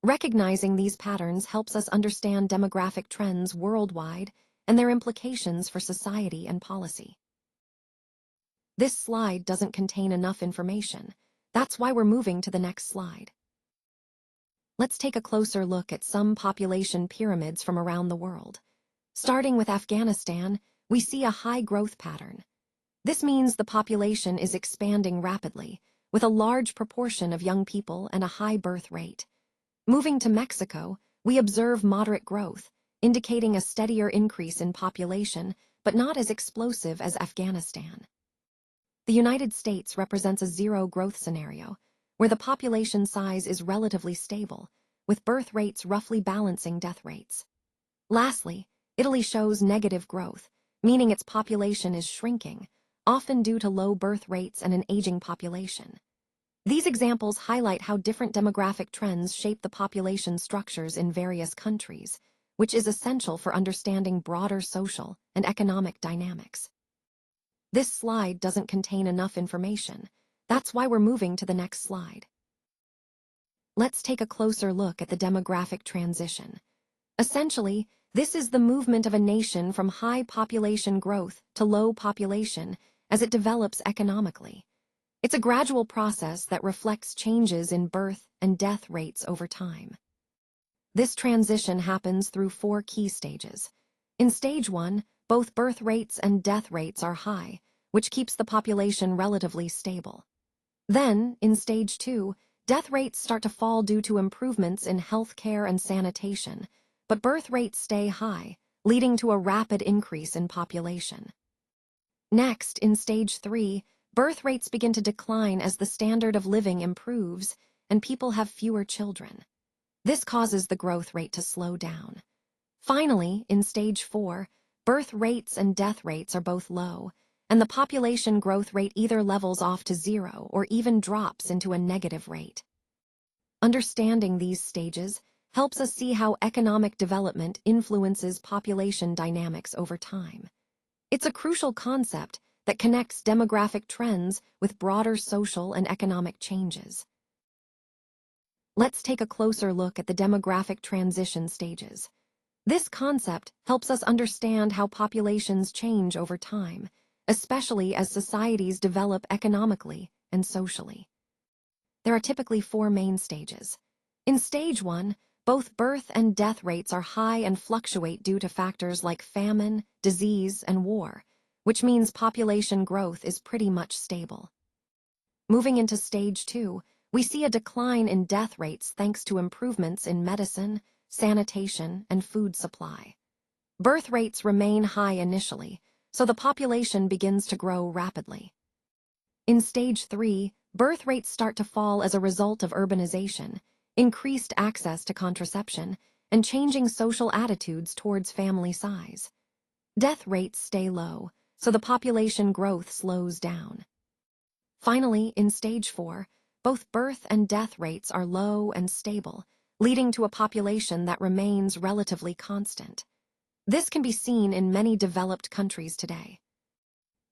Recognizing these patterns helps us understand demographic trends worldwide and their implications for society and policy. This slide doesn't contain enough information. That's why we're moving to the next slide. Let's take a closer look at some population pyramids from around the world. Starting with Afghanistan, we see a high growth pattern. This means the population is expanding rapidly, with a large proportion of young people and a high birth rate. Moving to Mexico, we observe moderate growth, indicating a steadier increase in population, but not as explosive as Afghanistan. The United States represents a zero growth scenario, where the population size is relatively stable, with birth rates roughly balancing death rates. Lastly, Italy shows negative growth, meaning its population is shrinking, often due to low birth rates and an aging population. These examples highlight how different demographic trends shape the population structures in various countries, which is essential for understanding broader social and economic dynamics. This slide doesn't contain enough information. That's why we're moving to the next slide. Let's take a closer look at the demographic transition. Essentially, this is the movement of a nation from high population growth to low population as it develops economically. It's a gradual process that reflects changes in birth and death rates over time. This transition happens through 4 key stages. In stage 1, both birth rates and death rates are high, which keeps the population relatively stable. Then, in stage 2, death rates start to fall due to improvements in health care and sanitation, but birth rates stay high, leading to a rapid increase in population. Next, in stage 3, birth rates begin to decline as the standard of living improves and people have fewer children. This causes the growth rate to slow down. Finally, in stage 4, birth rates and death rates are both low, and the population growth rate either levels off to 0 or even drops into a negative rate. Understanding these stages helps us see how economic development influences population dynamics over time. It's a crucial concept that connects demographic trends with broader social and economic changes. Let's take a closer look at the demographic transition stages. This concept helps us understand how populations change over time, especially as societies develop economically and socially. There are typically 4 main stages. In stage 1, both birth and death rates are high and fluctuate due to factors like famine, disease, and war, which means population growth is pretty much stable. Moving into stage 2, we see a decline in death rates thanks to improvements in medicine, sanitation, and food supply. Birth rates remain high initially, so the population begins to grow rapidly. In stage 3, birth rates start to fall as a result of urbanization, increased access to contraception, and changing social attitudes towards family size. Death rates stay low, so the population growth slows down. Finally, in stage 4, both birth and death rates are low and stable, leading to a population that remains relatively constant. This can be seen in many developed countries today.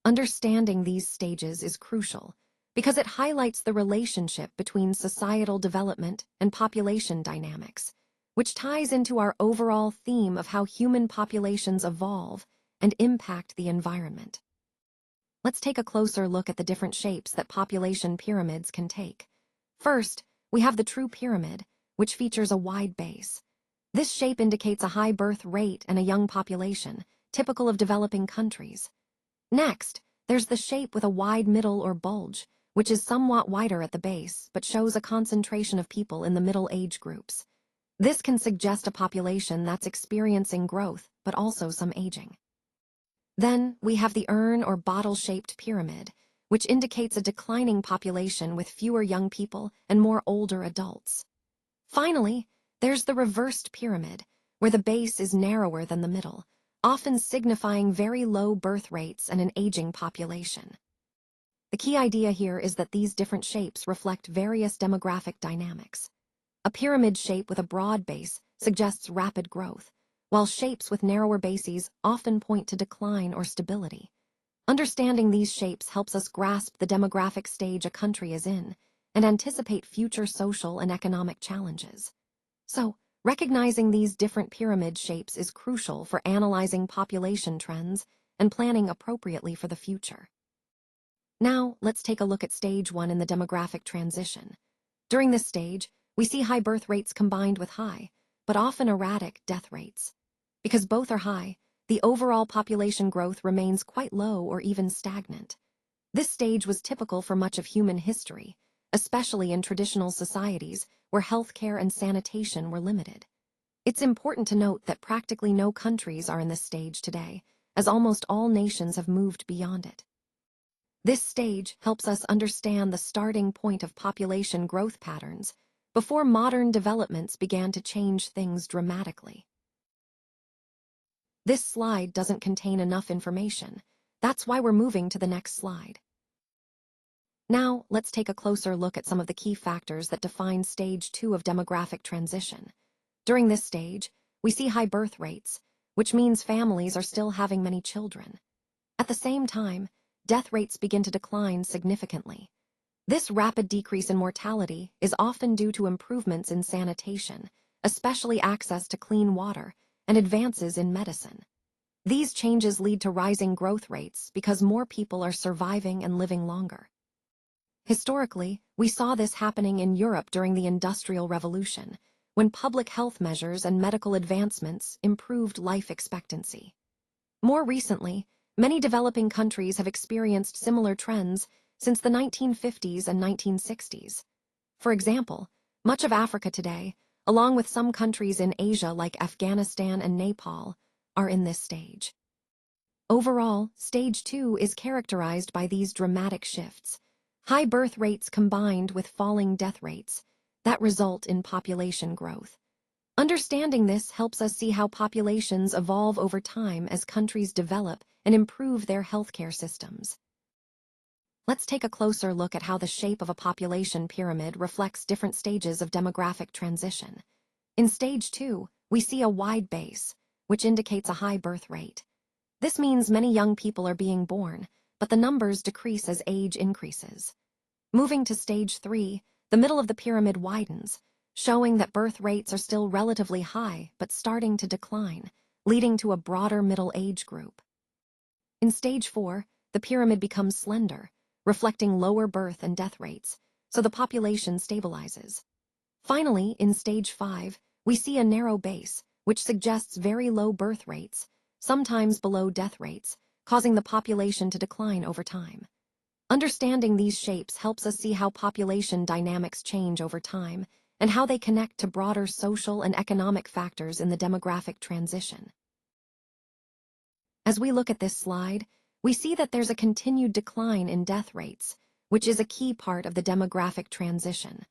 Understanding these stages is crucial because it highlights the relationship between societal development and population dynamics, which ties into our overall theme of how human populations evolve and impact the environment. Let's take a closer look at the different shapes that population pyramids can take. First, we have the true pyramid, which features a wide base. This shape indicates a high birth rate and a young population, typical of developing countries. Next, there's the shape with a wide middle or bulge, which is somewhat wider at the base, but shows a concentration of people in the middle age groups. This can suggest a population that's experiencing growth, but also some aging. Then, we have the urn or bottle-shaped pyramid, which indicates a declining population with fewer young people and more older adults. Finally, there's the reversed pyramid, where the base is narrower than the middle, often signifying very low birth rates and an aging population. The key idea here is that these different shapes reflect various demographic dynamics. A pyramid shape with a broad base suggests rapid growth, while shapes with narrower bases often point to decline or stability. Understanding these shapes helps us grasp the demographic stage a country is in and anticipate future social and economic challenges. So, recognizing these different pyramid shapes is crucial for analyzing population trends and planning appropriately for the future. Now, let's take a look at stage 1 in the demographic transition. During this stage, we see high birth rates combined with high, but often erratic, death rates. Because both are high, the overall population growth remains quite low or even stagnant. This stage was typical for much of human history, especially in traditional societies where healthcare and sanitation were limited. It's important to note that practically no countries are in this stage today, as almost all nations have moved beyond it. This stage helps us understand the starting point of population growth patterns before modern developments began to change things dramatically. This slide doesn't contain enough information. That's why we're moving to the next slide. Now, let's take a closer look at some of the key factors that define stage 2 of demographic transition. During this stage, we see high birth rates, which means families are still having many children. At the same time, death rates begin to decline significantly. This rapid decrease in mortality is often due to improvements in sanitation, especially access to clean water, and advances in medicine. These changes lead to rising growth rates because more people are surviving and living longer. Historically, we saw this happening in Europe during the Industrial Revolution, when public health measures and medical advancements improved life expectancy. More recently, many developing countries have experienced similar trends since the 1950s and 1960s. For example, much of Africa today, along with some countries in Asia like Afghanistan and Nepal, are in this stage. Overall, stage 2 is characterized by these dramatic shifts. High birth rates combined with falling death rates that result in population growth. Understanding this helps us see how populations evolve over time as countries develop and improve their healthcare systems. Let's take a closer look at how the shape of a population pyramid reflects different stages of demographic transition. In stage 2, we see a wide base, which indicates a high birth rate. This means many young people are being born, but the numbers decrease as age increases. Moving to stage 3, the middle of the pyramid widens, showing that birth rates are still relatively high but starting to decline, leading to a broader middle age group. In stage 4, the pyramid becomes slender, reflecting lower birth and death rates, so the population stabilizes. Finally, in stage 5, we see a narrow base, which suggests very low birth rates, sometimes below death rates, causing the population to decline over time. Understanding these shapes helps us see how population dynamics change over time and how they connect to broader social and economic factors in the demographic transition. As we look at this slide, we see that there's a continued decline in death rates, which is a key part of the demographic transition.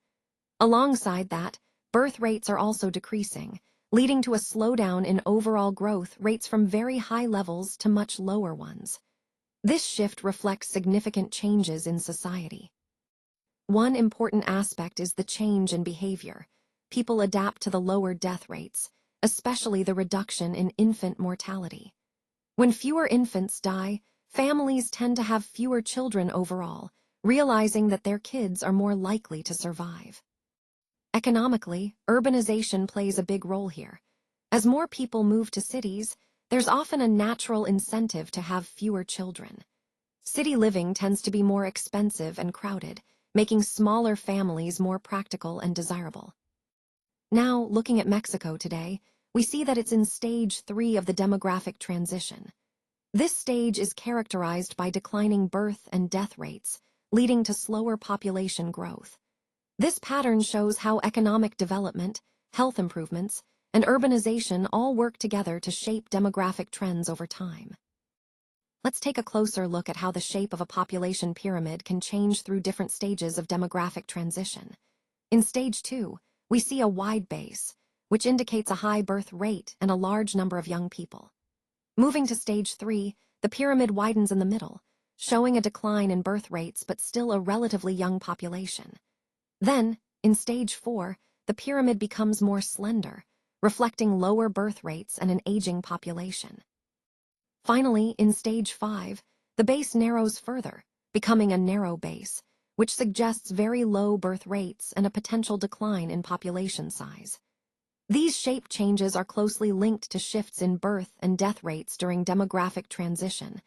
Alongside that, birth rates are also decreasing, leading to a slowdown in overall growth rates from very high levels to much lower ones. This shift reflects significant changes in society. One important aspect is the change in behavior. People adapt to the lower death rates, especially the reduction in infant mortality. When fewer infants die, families tend to have fewer children overall, realizing that their kids are more likely to survive. Economically, urbanization plays a big role here. As more people move to cities, there's often a natural incentive to have fewer children. City living tends to be more expensive and crowded, making smaller families more practical and desirable. Now, looking at Mexico today, we see that it's in stage 3 of the demographic transition. This stage is characterized by declining birth and death rates, leading to slower population growth. This pattern shows how economic development, health improvements, and urbanization all work together to shape demographic trends over time. Let's take a closer look at how the shape of a population pyramid can change through different stages of demographic transition. In stage 2, we see a wide base, which indicates a high birth rate and a large number of young people. Moving to stage 3, the pyramid widens in the middle, showing a decline in birth rates but still a relatively young population. Then, in stage 4, the pyramid becomes more slender, reflecting lower birth rates and an aging population. Finally, in stage 5, the base narrows further, becoming a narrow base, which suggests very low birth rates and a potential decline in population size. These shape changes are closely linked to shifts in birth and death rates during demographic transition,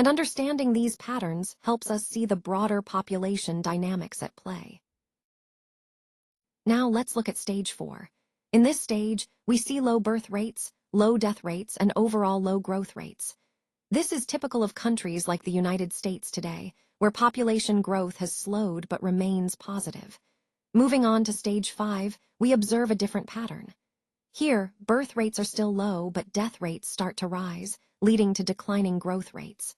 And understanding these patterns helps us see the broader population dynamics at play. Now let's look at stage 4. In this stage, we see low birth rates, low death rates, and overall low growth rates. This is typical of countries like the United States today, where population growth has slowed but remains positive. Moving on to stage 5, we observe a different pattern. Here, birth rates are still low, but death rates start to rise, leading to declining growth rates.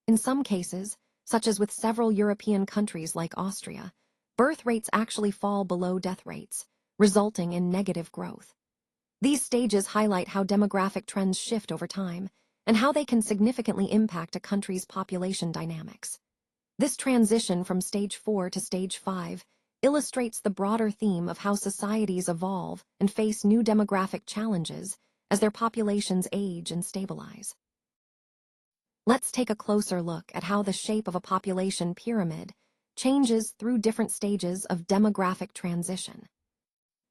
In some cases, such as with several European countries like Austria, birth rates actually fall below death rates, resulting in negative growth. These stages highlight how demographic trends shift over time and how they can significantly impact a country's population dynamics. This transition from stage 4 to stage 5 illustrates the broader theme of how societies evolve and face new demographic challenges as their populations age and stabilize. Let's take a closer look at how the shape of a population pyramid changes through different stages of demographic transition.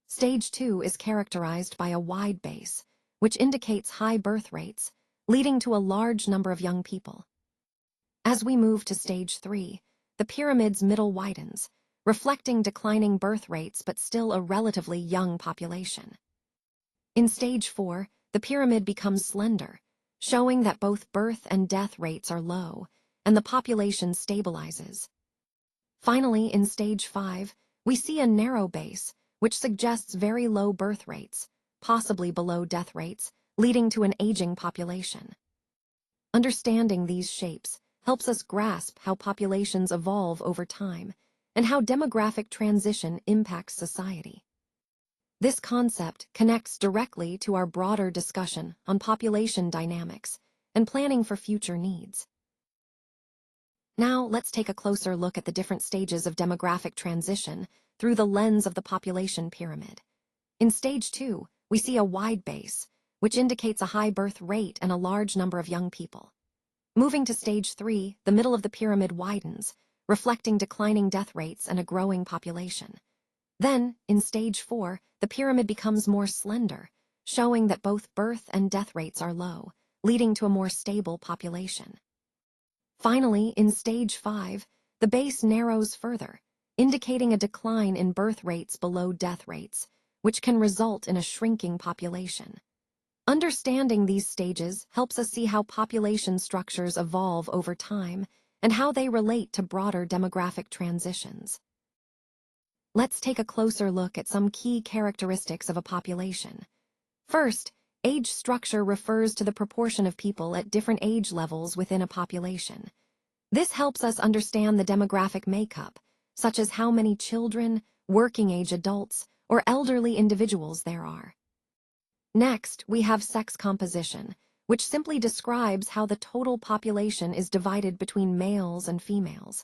Stage 2 is characterized by a wide base, which indicates high birth rates, leading to a large number of young people. As we move to stage 3, the pyramid's middle widens, reflecting declining birth rates but still a relatively young population. In stage 4, the pyramid becomes slender, showing that both birth and death rates are low, and the population stabilizes. Finally, in stage 5, we see a narrow base, which suggests very low birth rates, possibly below death rates, leading to an aging population. Understanding these shapes helps us grasp how populations evolve over time and how demographic transition impacts society. This concept connects directly to our broader discussion on population dynamics and planning for future needs. Now, let's take a closer look at the different stages of demographic transition through the lens of the population pyramid. In stage 2, we see a wide base, which indicates a high birth rate and a large number of young people. Moving to stage 3, the middle of the pyramid widens, reflecting declining death rates and a growing population. Then, in stage 4, the pyramid becomes more slender, showing that both birth and death rates are low, leading to a more stable population. Finally, in stage 5, the base narrows further, indicating a decline in birth rates below death rates, which can result in a shrinking population. Understanding these stages helps us see how population structures evolve over time and how they relate to broader demographic transitions. Let's take a closer look at some key characteristics of a population. First, age structure refers to the proportion of people at different age levels within a population. This helps us understand the demographic makeup, such as how many children, working-age adults, or elderly individuals there are. Next, we have sex composition, which simply describes how the total population is divided between males and females.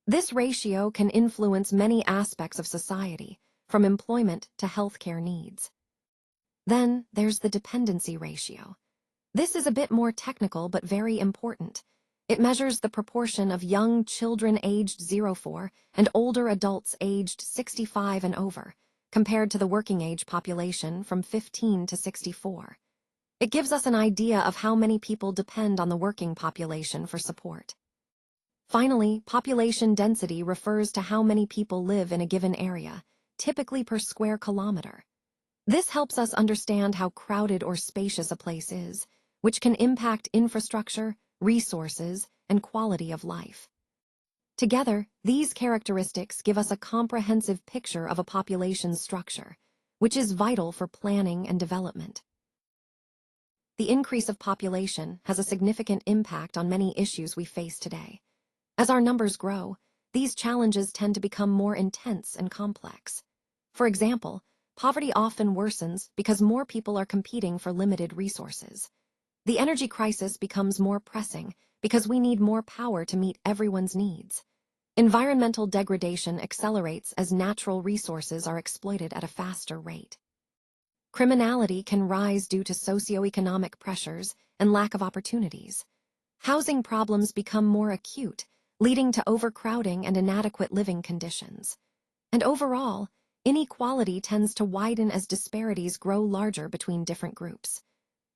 This ratio can influence many aspects of society, from employment to healthcare needs. Then, there's the dependency ratio. This is a bit more technical but very important. It measures the proportion of young children aged 0–4 and older adults aged 65 and over, compared to the working-age population from 15 to 64. It gives us an idea of how many people depend on the working population for support. Finally, population density refers to how many people live in a given area, typically per square kilometer. This helps us understand how crowded or spacious a place is, which can impact infrastructure, resources, and quality of life. Together, these characteristics give us a comprehensive picture of a population's structure, which is vital for planning and development. The increase of population has a significant impact on many issues we face today. As our numbers grow, these challenges tend to become more intense and complex. For example, poverty often worsens because more people are competing for limited resources. The energy crisis becomes more pressing because we need more power to meet everyone's needs. Environmental degradation accelerates as natural resources are exploited at a faster rate. Criminality can rise due to socioeconomic pressures and lack of opportunities. Housing problems become more acute, leading to overcrowding and inadequate living conditions. And overall, inequality tends to widen as disparities grow larger between different groups.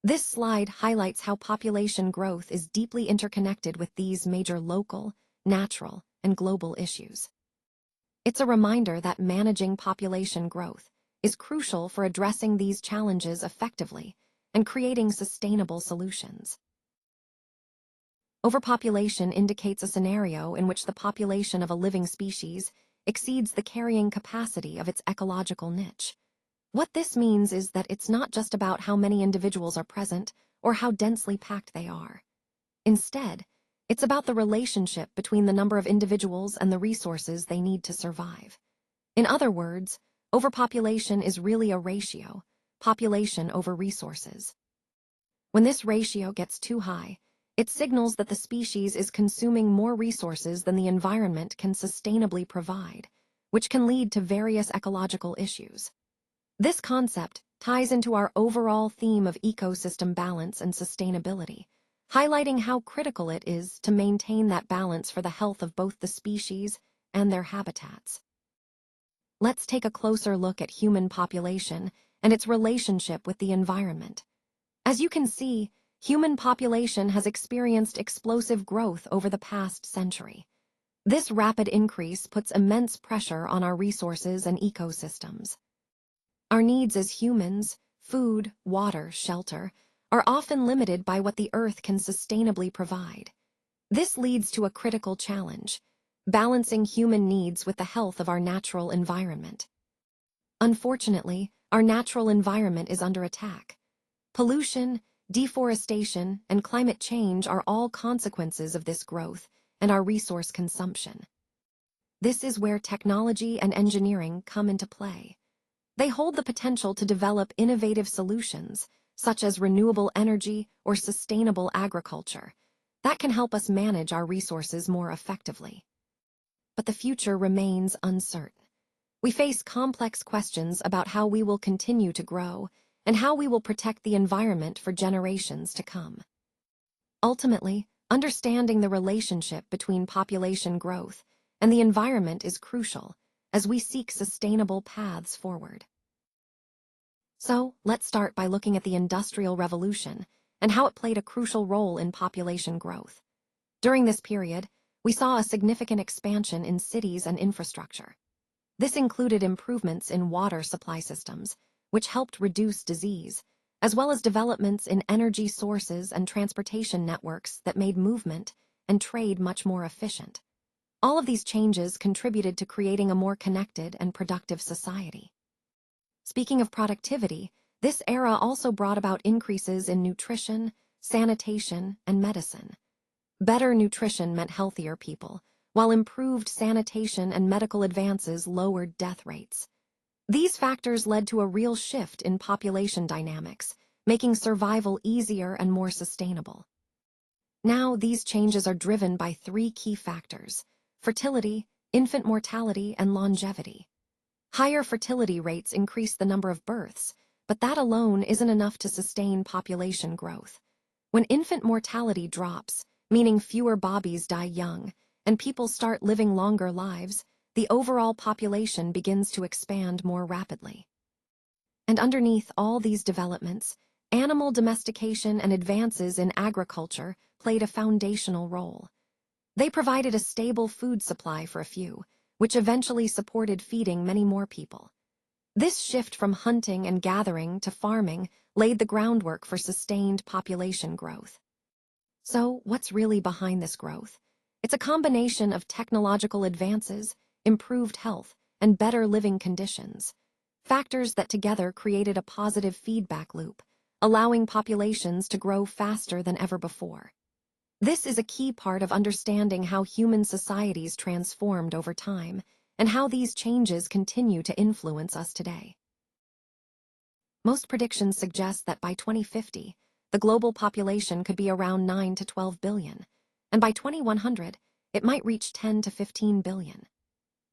This slide highlights how population growth is deeply interconnected with these major local, natural, and global issues. It's a reminder that managing population growth is crucial for addressing these challenges effectively and creating sustainable solutions. Overpopulation indicates a scenario in which the population of a living species exceeds the carrying capacity of its ecological niche. What this means is that it's not just about how many individuals are present or how densely packed they are. Instead, it's about the relationship between the number of individuals and the resources they need to survive. In other words, overpopulation is really a ratio, population over resources. When this ratio gets too high, it signals that the species is consuming more resources than the environment can sustainably provide, which can lead to various ecological issues. This concept ties into our overall theme of ecosystem balance and sustainability, highlighting how critical it is to maintain that balance for the health of both the species and their habitats. Let's take a closer look at human population and its relationship with the environment. As you can see, human population has experienced explosive growth over the past century. This rapid increase puts immense pressure on our resources and ecosystems. Our needs as humans, food, water, shelter, are often limited by what the Earth can sustainably provide. This leads to a critical challenge: balancing human needs with the health of our natural environment. Unfortunately, our natural environment is under attack. Pollution, deforestation, and climate change are all consequences of this growth and our resource consumption. This is where technology and engineering come into play. They hold the potential to develop innovative solutions, such as renewable energy or sustainable agriculture, that can help us manage our resources more effectively. But the future remains uncertain. We face complex questions about how we will continue to grow and how we will protect the environment for generations to come. Ultimately, understanding the relationship between population growth and the environment is crucial as we seek sustainable paths forward. So, let's start by looking at the Industrial Revolution and how it played a crucial role in population growth. During this period, we saw a significant expansion in cities and infrastructure. This included improvements in water supply systems, which helped reduce disease, as well as developments in energy sources and transportation networks that made movement and trade much more efficient. All of these changes contributed to creating a more connected and productive society. Speaking of productivity, this era also brought about increases in nutrition, sanitation, and medicine. Better nutrition meant healthier people, while improved sanitation and medical advances lowered death rates. These factors led to a real shift in population dynamics, making survival easier and more sustainable. Now, these changes are driven by three key factors: fertility, infant mortality, and longevity. Higher fertility rates increase the number of births, but that alone isn't enough to sustain population growth. When infant mortality drops, meaning fewer babies die young, and people start living longer lives, the overall population begins to expand more rapidly. And underneath all these developments, animal domestication and advances in agriculture played a foundational role. They provided a stable food supply for a few, which eventually supported feeding many more people. This shift from hunting and gathering to farming laid the groundwork for sustained population growth. So, what's really behind this growth? It's a combination of technological advances, improved health, and better living conditions, factors that together created a positive feedback loop, allowing populations to grow faster than ever before. This is a key part of understanding how human societies transformed over time and how these changes continue to influence us today. Most predictions suggest that by 2050, the global population could be around 9 to 12 billion, and by 2100, it might reach 10 to 15 billion.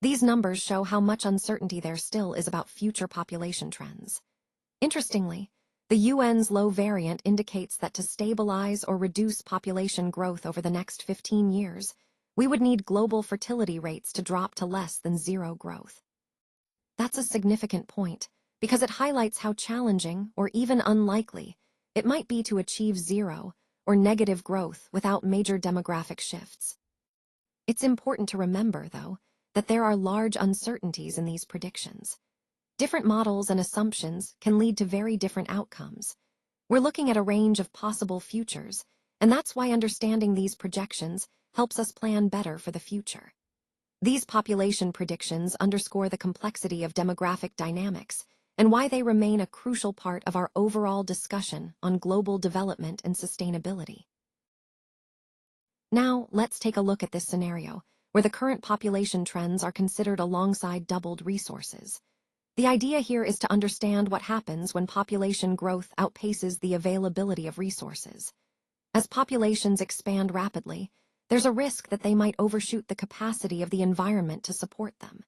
These numbers show how much uncertainty there still is about future population trends. Interestingly, the UN's low variant indicates that to stabilize or reduce population growth over the next 15 years, we would need global fertility rates to drop to less than zero growth. That's a significant point, because it highlights how challenging, or even unlikely, it might be to achieve zero or negative growth without major demographic shifts. It's important to remember, though, that there are large uncertainties in these predictions. Different models and assumptions can lead to very different outcomes. We're looking at a range of possible futures, and that's why understanding these projections helps us plan better for the future. These population predictions underscore the complexity of demographic dynamics and why they remain a crucial part of our overall discussion on global development and sustainability. Now, let's take a look at this scenario, where the current population trends are considered alongside doubled resources. The idea here is to understand what happens when population growth outpaces the availability of resources. As populations expand rapidly, there's a risk that they might overshoot the capacity of the environment to support them.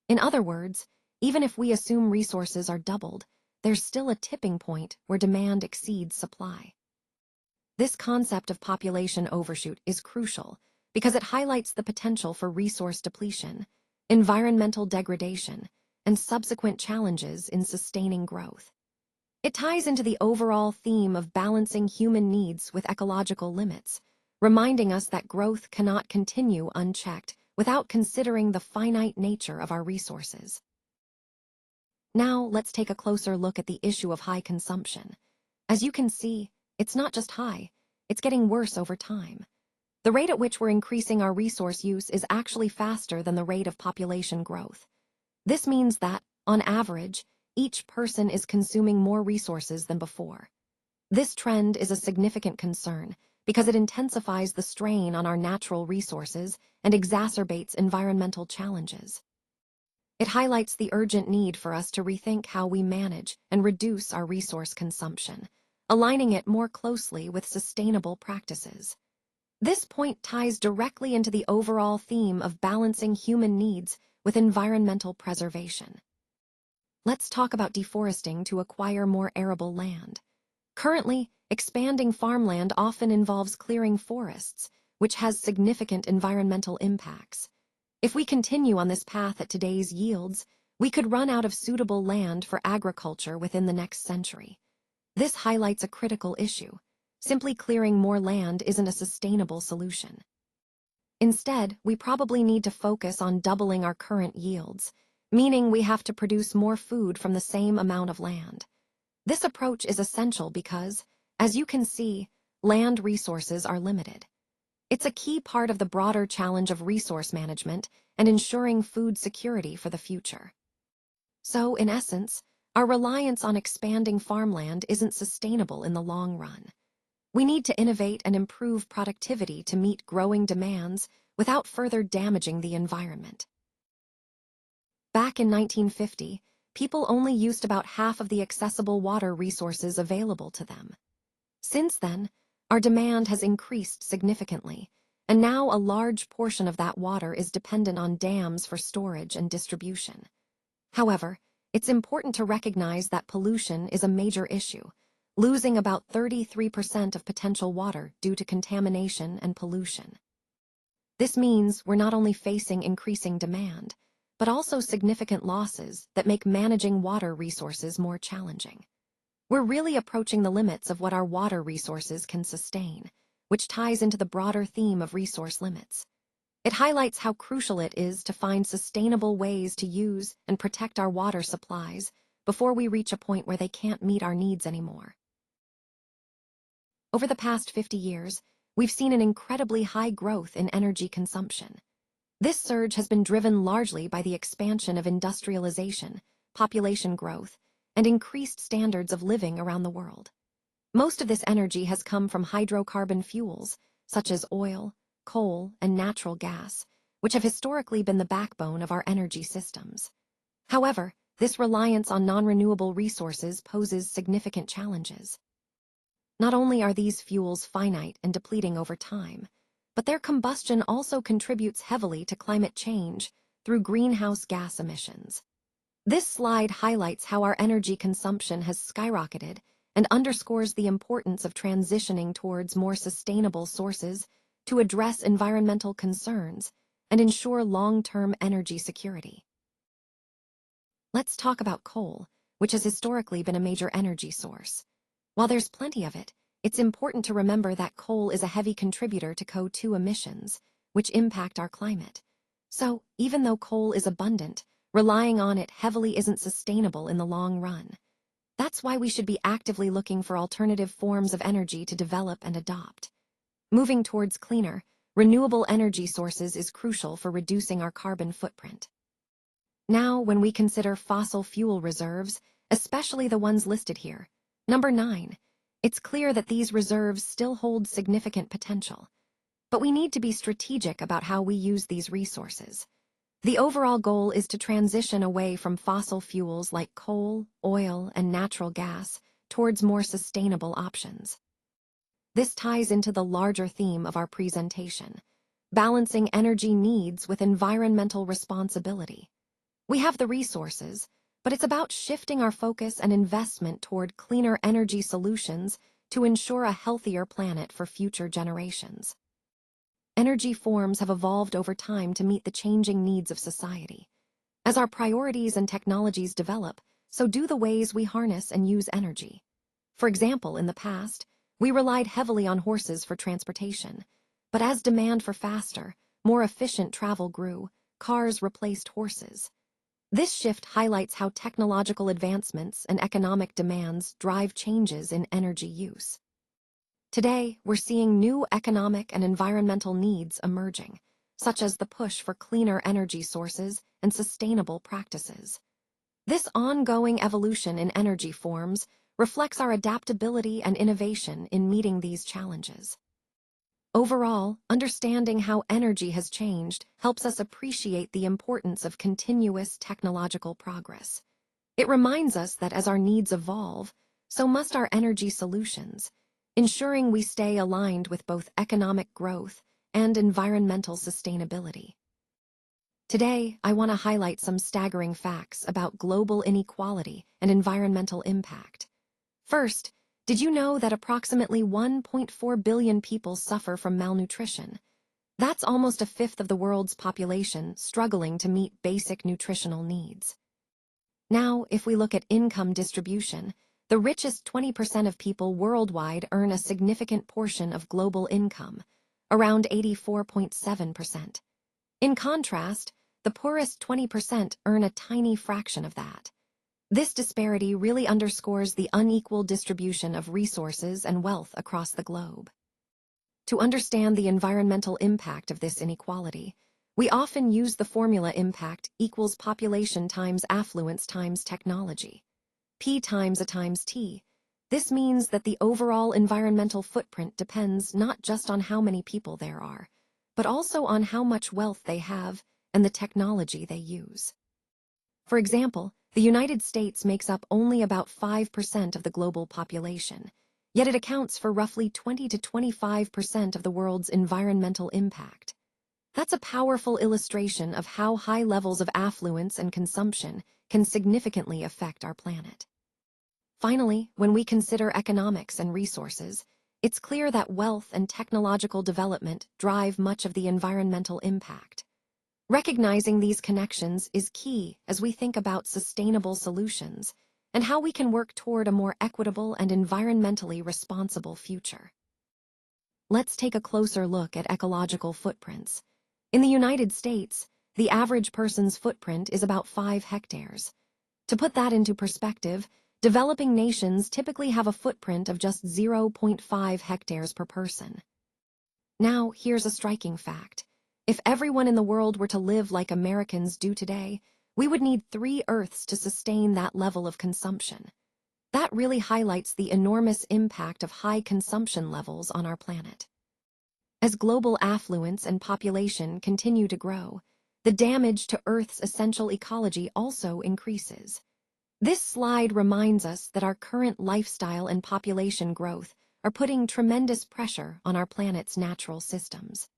In other words, even if we assume resources are doubled, there's still a tipping point where demand exceeds supply. This concept of population overshoot is crucial because it highlights the potential for resource depletion, environmental degradation, and subsequent challenges in sustaining growth. It ties into the overall theme of balancing human needs with ecological limits, reminding us that growth cannot continue unchecked without considering the finite nature of our resources. Now, let's take a closer look at the issue of high consumption. As you can see, it's not just high, it's getting worse over time. The rate at which we're increasing our resource use is actually faster than the rate of population growth. This means that, on average, each person is consuming more resources than before. This trend is a significant concern because it intensifies the strain on our natural resources and exacerbates environmental challenges. It highlights the urgent need for us to rethink how we manage and reduce our resource consumption, aligning it more closely with sustainable practices. This point ties directly into the overall theme of balancing human needs with environmental preservation. Let's talk about deforesting to acquire more arable land. Currently, expanding farmland often involves clearing forests, which has significant environmental impacts. If we continue on this path at today's yields, we could run out of suitable land for agriculture within the next century. This highlights a critical issue. Simply clearing more land isn't a sustainable solution. Instead, we probably need to focus on doubling our current yields, meaning we have to produce more food from the same amount of land. This approach is essential because, as you can see, land resources are limited. It's a key part of the broader challenge of resource management and ensuring food security for the future. So, in essence, our reliance on expanding farmland isn't sustainable in the long run. We need to innovate and improve productivity to meet growing demands without further damaging the environment. Back in 1950, people only used about half of the accessible water resources available to them. Since then, our demand has increased significantly, and now a large portion of that water is dependent on dams for storage and distribution. However, it's important to recognize that pollution is a major issue, losing about 33% of potential water due to contamination and pollution. This means we're not only facing increasing demand, but also significant losses that make managing water resources more challenging. We're really approaching the limits of what our water resources can sustain, which ties into the broader theme of resource limits. It highlights how crucial it is to find sustainable ways to use and protect our water supplies before we reach a point where they can't meet our needs anymore. Over the past 50 years, we've seen an incredibly high growth in energy consumption. This surge has been driven largely by the expansion of industrialization, population growth, and increased standards of living around the world. Most of this energy has come from hydrocarbon fuels, such as oil, coal, and natural gas, which have historically been the backbone of our energy systems. However, this reliance on non-renewable resources poses significant challenges. Not only are these fuels finite and depleting over time, but their combustion also contributes heavily to climate change through greenhouse gas emissions. This slide highlights how our energy consumption has skyrocketed and underscores the importance of transitioning towards more sustainable sources to address environmental concerns and ensure long-term energy security. Let's talk about coal, which has historically been a major energy source. While there's plenty of it, it's important to remember that coal is a heavy contributor to CO2 emissions, which impact our climate. So, even though coal is abundant, relying on it heavily isn't sustainable in the long run. That's why we should be actively looking for alternative forms of energy to develop and adopt. Moving towards cleaner, renewable energy sources is crucial for reducing our carbon footprint. Now, when we consider fossil fuel reserves, especially the ones listed here, number 9, it's clear that these reserves still hold significant potential. But we need to be strategic about how we use these resources. The overall goal is to transition away from fossil fuels like coal, oil, and natural gas towards more sustainable options. This ties into the larger theme of our presentation, balancing energy needs with environmental responsibility. We have the resources, but it's about shifting our focus and investment toward cleaner energy solutions to ensure a healthier planet for future generations. Energy forms have evolved over time to meet the changing needs of society. As our priorities and technologies develop, so do the ways we harness and use energy. For example, in the past, we relied heavily on horses for transportation, but as demand for faster, more efficient travel grew, cars replaced horses. This shift highlights how technological advancements and economic demands drive changes in energy use. Today, we're seeing new economic and environmental needs emerging, such as the push for cleaner energy sources and sustainable practices. This ongoing evolution in energy forms reflects our adaptability and innovation in meeting these challenges. Overall, understanding how energy has changed helps us appreciate the importance of continuous technological progress. It reminds us that as our needs evolve, so must our energy solutions, ensuring we stay aligned with both economic growth and environmental sustainability. Today, I want to highlight some staggering facts about global inequality and environmental impact. First, did you know that approximately 1.4 billion people suffer from malnutrition? That's almost a fifth of the world's population struggling to meet basic nutritional needs. Now, if we look at income distribution, the richest 20% of people worldwide earn a significant portion of global income, around 84.7%. In contrast, the poorest 20% earn a tiny fraction of that. This disparity really underscores the unequal distribution of resources and wealth across the globe. To understand the environmental impact of this inequality, we often use the formula impact equals population times affluence times technology. P times A times T. This means that the overall environmental footprint depends not just on how many people there are, but also on how much wealth they have and the technology they use. For example, the United States makes up only about 5% of the global population, yet it accounts for roughly 20 to 25% of the world's environmental impact. That's a powerful illustration of how high levels of affluence and consumption can significantly affect our planet. Finally, when we consider economics and resources, it's clear that wealth and technological development drive much of the environmental impact. Recognizing these connections is key as we think about sustainable solutions and how we can work toward a more equitable and environmentally responsible future. Let's take a closer look at ecological footprints. In the United States, the average person's footprint is about 5 hectares. To put that into perspective, developing nations typically have a footprint of just 0.5 hectares per person. Now, here's a striking fact. If everyone in the world were to live like Americans do today, we would need 3 Earths to sustain that level of consumption. That really highlights the enormous impact of high consumption levels on our planet. As global affluence and population continue to grow, the damage to Earth's essential ecology also increases. This slide reminds us that our current lifestyle and population growth are putting tremendous pressure on our planet's natural systems.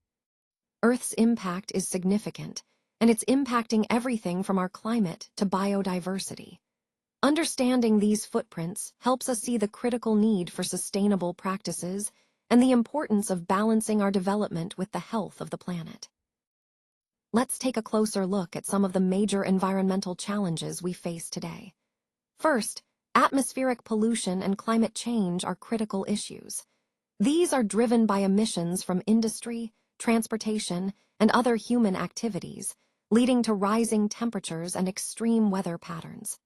Earth's impact is significant, and it's impacting everything from our climate to biodiversity. Understanding these footprints helps us see the critical need for sustainable practices and the importance of balancing our development with the health of the planet. Let's take a closer look at some of the major environmental challenges we face today. First, Atmospheric pollution and climate change are critical issues. These are driven by emissions from industry, transportation, and other human activities, leading to rising temperatures and extreme weather patterns.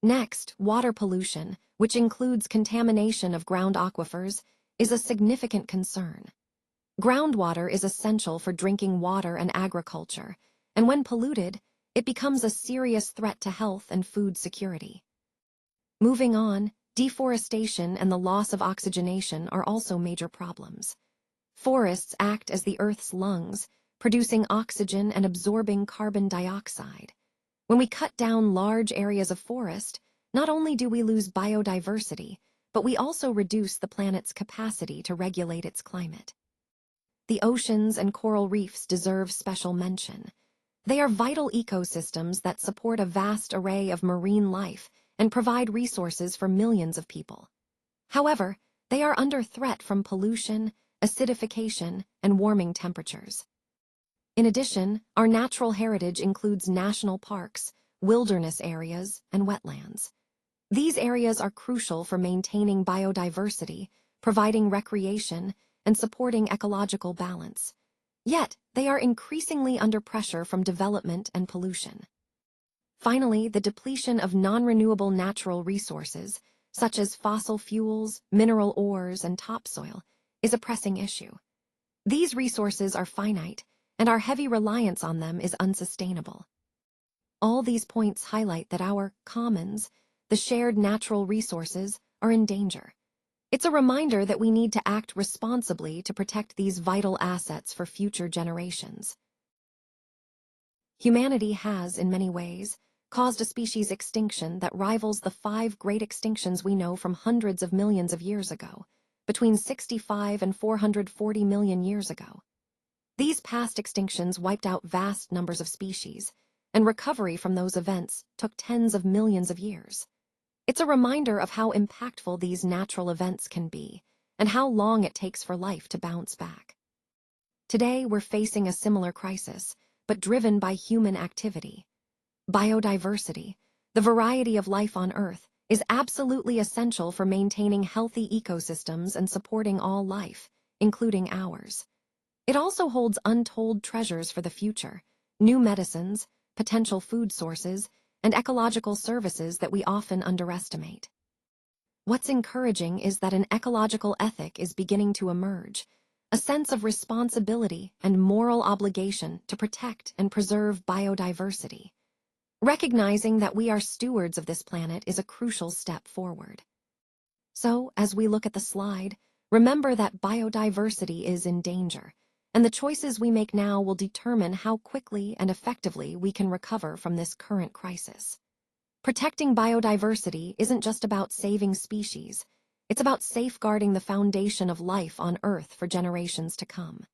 Next, water pollution, which includes contamination of ground aquifers, is a significant concern. Groundwater is essential for drinking water and agriculture, and when polluted, it becomes a serious threat to health and food security. Moving on, deforestation and the loss of oxygenation are also major problems. Forests act as the Earth's lungs, producing oxygen and absorbing carbon dioxide. When we cut down large areas of forest, not only do we lose biodiversity, but we also reduce the planet's capacity to regulate its climate. The oceans and coral reefs deserve special mention. They are vital ecosystems that support a vast array of marine life and provide resources for millions of people. However, they are under threat from pollution, acidification, and warming temperatures. In addition, our natural heritage includes national parks, wilderness areas, and wetlands. These areas are crucial for maintaining biodiversity, providing recreation, and supporting ecological balance. Yet, they are increasingly under pressure from development and pollution. Finally, the depletion of non-renewable natural resources, such as fossil fuels, mineral ores, and topsoil, is a pressing issue. These resources are finite, and our heavy reliance on them is unsustainable. All these points highlight that our commons, the shared natural resources, are in danger. It's a reminder that we need to act responsibly to protect these vital assets for future generations. Humanity has, in many ways, caused a species extinction that rivals the 5 great extinctions we know from hundreds of millions of years ago, between 65 and 440 million years ago. These past extinctions wiped out vast numbers of species, and recovery from those events took tens of millions of years. It's a reminder of how impactful these natural events can be, and how long it takes for life to bounce back. Today, we're facing a similar crisis, but driven by human activity. Biodiversity, the variety of life on Earth, is absolutely essential for maintaining healthy ecosystems and supporting all life, including ours. It also holds untold treasures for the future, new medicines, potential food sources, and ecological services that we often underestimate. What's encouraging is that an ecological ethic is beginning to emerge, a sense of responsibility and moral obligation to protect and preserve biodiversity. Recognizing that we are stewards of this planet is a crucial step forward. So, as we look at the slide, remember that biodiversity is in danger, and the choices we make now will determine how quickly and effectively we can recover from this current crisis. Protecting biodiversity isn't just about saving species, it's about safeguarding the foundation of life on Earth for generations to come.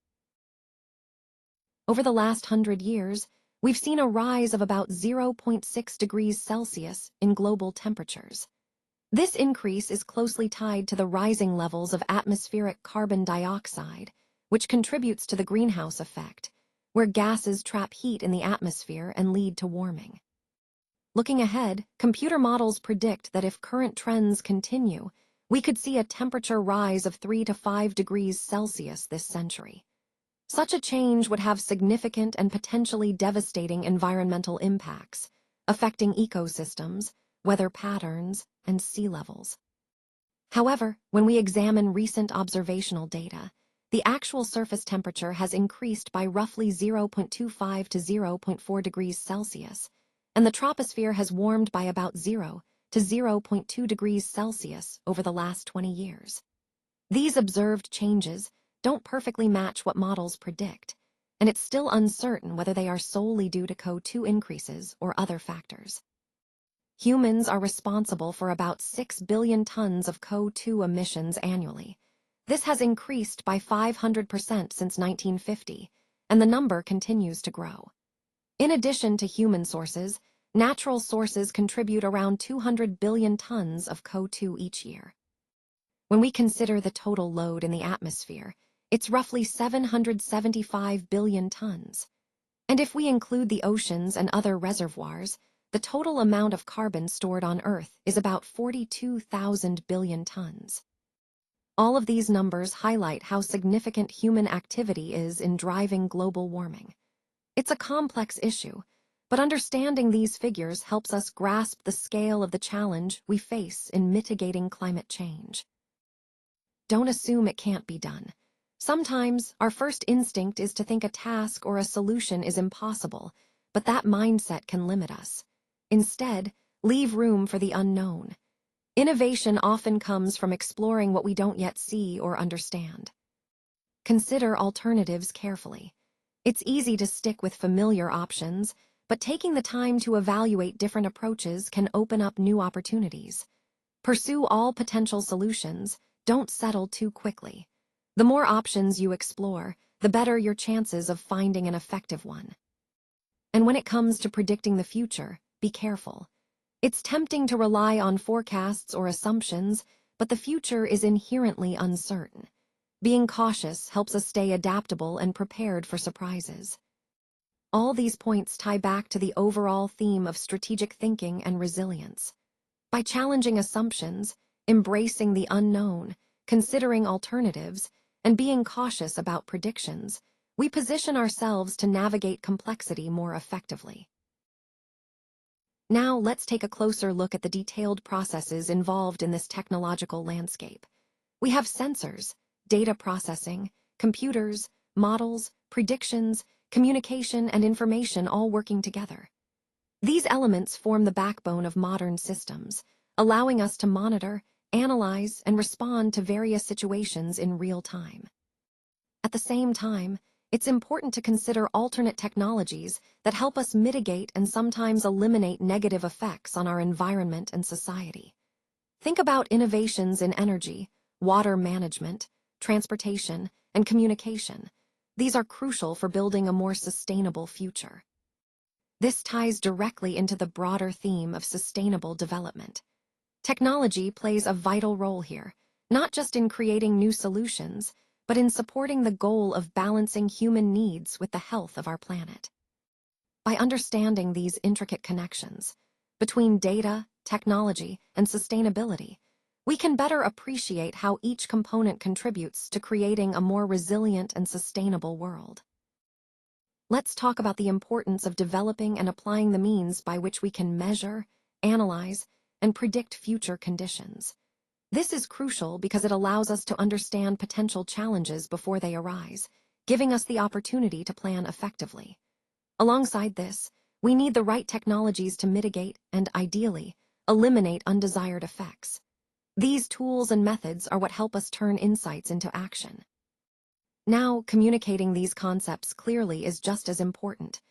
Over the last 100 years, we've seen a rise of about 0.6 degrees Celsius in global temperatures. This increase is closely tied to the rising levels of atmospheric carbon dioxide, which contributes to the greenhouse effect, where gases trap heat in the atmosphere and lead to warming. Looking ahead, computer models predict that if current trends continue, we could see a temperature rise of 3 to 5 degrees Celsius this century. Such a change would have significant and potentially devastating environmental impacts, affecting ecosystems, weather patterns, and sea levels. However, when we examine recent observational data, the actual surface temperature has increased by roughly 0.25 to 0.4 degrees Celsius, and the troposphere has warmed by about 0 to 0.2 degrees Celsius over the last 20 years. These observed changes don't perfectly match what models predict, and it's still uncertain whether they are solely due to CO2 increases or other factors. Humans are responsible for about 6 billion tons of CO2 emissions annually. This has increased by 500% since 1950, and the number continues to grow. In addition to human sources, natural sources contribute around 200 billion tons of CO2 each year. When we consider the total load in the atmosphere, it's roughly 775 billion tons. And if we include the oceans and other reservoirs, the total amount of carbon stored on Earth is about 42,000 billion tons. All of these numbers highlight how significant human activity is in driving global warming. It's a complex issue, but understanding these figures helps us grasp the scale of the challenge we face in mitigating climate change. Don't assume it can't be done. Sometimes our first instinct is to think a task or a solution is impossible, but that mindset can limit us. Instead, leave room for the unknown. Innovation often comes from exploring what we don't yet see or understand. Consider alternatives carefully. It's easy to stick with familiar options, but taking the time to evaluate different approaches can open up new opportunities. Pursue all potential solutions, don't settle too quickly. The more options you explore, the better your chances of finding an effective one. And when it comes to predicting the future, be careful. It's tempting to rely on forecasts or assumptions, but the future is inherently uncertain. Being cautious helps us stay adaptable and prepared for surprises. All these points tie back to the overall theme of strategic thinking and resilience. By challenging assumptions, embracing the unknown, considering alternatives, and being cautious about predictions, we position ourselves to navigate complexity more effectively. Now let's take a closer look at the detailed processes involved in this technological landscape. We have sensors, data processing, computers, models, predictions, communication, and information all working together. These elements form the backbone of modern systems, allowing us to monitor, analyze, and respond to various situations in real time. At the same time, it's important to consider alternate technologies that help us mitigate and sometimes eliminate negative effects on our environment and society. Think about innovations in energy, water management, transportation, and communication. These are crucial for building a more sustainable future. This ties directly into the broader theme of sustainable development. Technology plays a vital role here, not just in creating new solutions, but in supporting the goal of balancing human needs with the health of our planet. By understanding these intricate connections between data, technology, and sustainability, we can better appreciate how each component contributes to creating a more resilient and sustainable world. Let's talk about the importance of developing and applying the means by which we can measure, analyze, and predict future conditions. This is crucial because it allows us to understand potential challenges before they arise, giving us the opportunity to plan effectively. Alongside this, we need the right technologies to mitigate and, ideally, eliminate undesired effects. These tools and methods are what help us turn insights into action. Now, communicating these concepts clearly is just as important.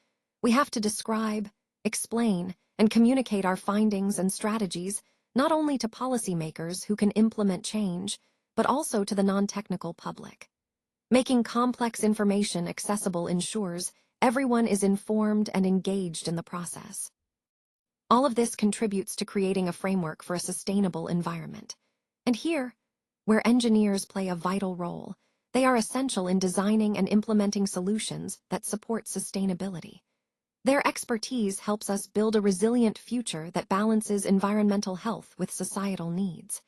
We have to describe, explain, and communicate our findings and strategies not only to policymakers who can implement change, but also to the non-technical public. Making complex information accessible ensures everyone is informed and engaged in the process. All of this contributes to creating a framework for a sustainable environment. And here, where engineers play a vital role, they are essential in designing and implementing solutions that support sustainability. Their expertise helps us build a resilient future that balances environmental health with societal needs.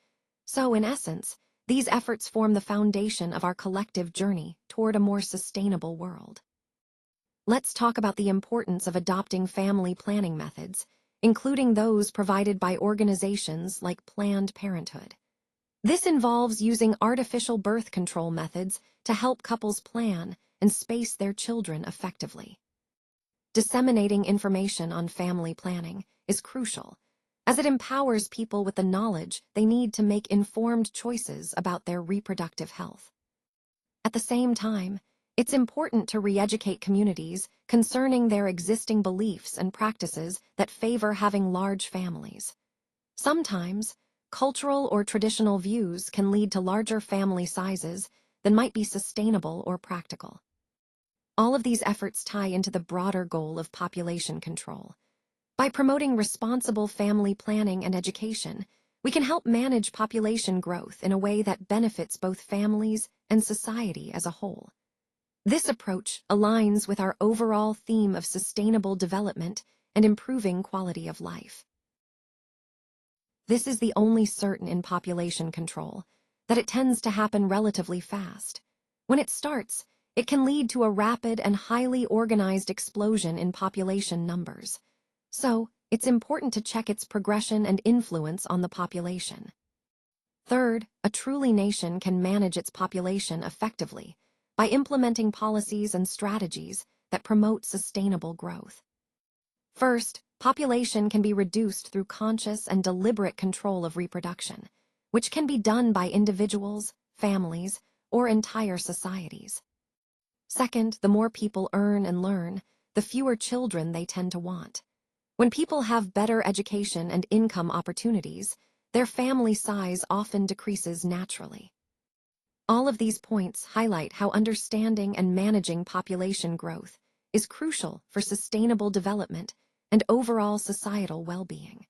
So, in essence, these efforts form the foundation of our collective journey toward a more sustainable world. Let's talk about the importance of adopting family planning methods, including those provided by organizations like Planned Parenthood. This involves using artificial birth control methods to help couples plan and space their children effectively. Disseminating information on family planning is crucial, as it empowers people with the knowledge they need to make informed choices about their reproductive health. At the same time, it's important to re-educate communities concerning their existing beliefs and practices that favor having large families. Sometimes, cultural or traditional views can lead to larger family sizes than might be sustainable or practical. All of these efforts tie into the broader goal of population control. By promoting responsible family planning and education, we can help manage population growth in a way that benefits both families and society as a whole. This approach aligns with our overall theme of sustainable development and improving quality of life. This is the only certain in population control, that it tends to happen relatively fast. When it starts, it can lead to a rapid and highly organized explosion in population numbers. So, it's important to check its progression and influence on the population. Third, a truly nation can manage its population effectively by implementing policies and strategies that promote sustainable growth. First, population can be reduced through conscious and deliberate control of reproduction, which can be done by individuals, families, or entire societies. Second, the more people earn and learn, the fewer children they tend to want. When people have better education and income opportunities, their family size often decreases naturally. All of these points highlight how understanding and managing population growth is crucial for sustainable development and overall societal well-being.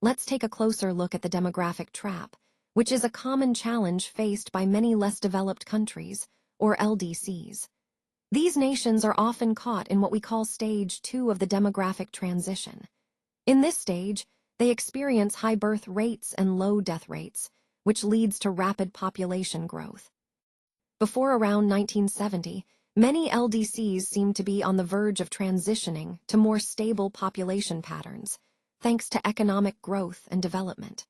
Let's take a closer look at the demographic trap, which is a common challenge faced by many less developed countries, or LDCs. These nations are often caught in what we call Stage 2 of the demographic transition. In this stage, they experience high birth rates and low death rates, which leads to rapid population growth. Before around 1970, many LDCs seemed to be on the verge of transitioning to more stable population patterns, thanks to economic growth and development.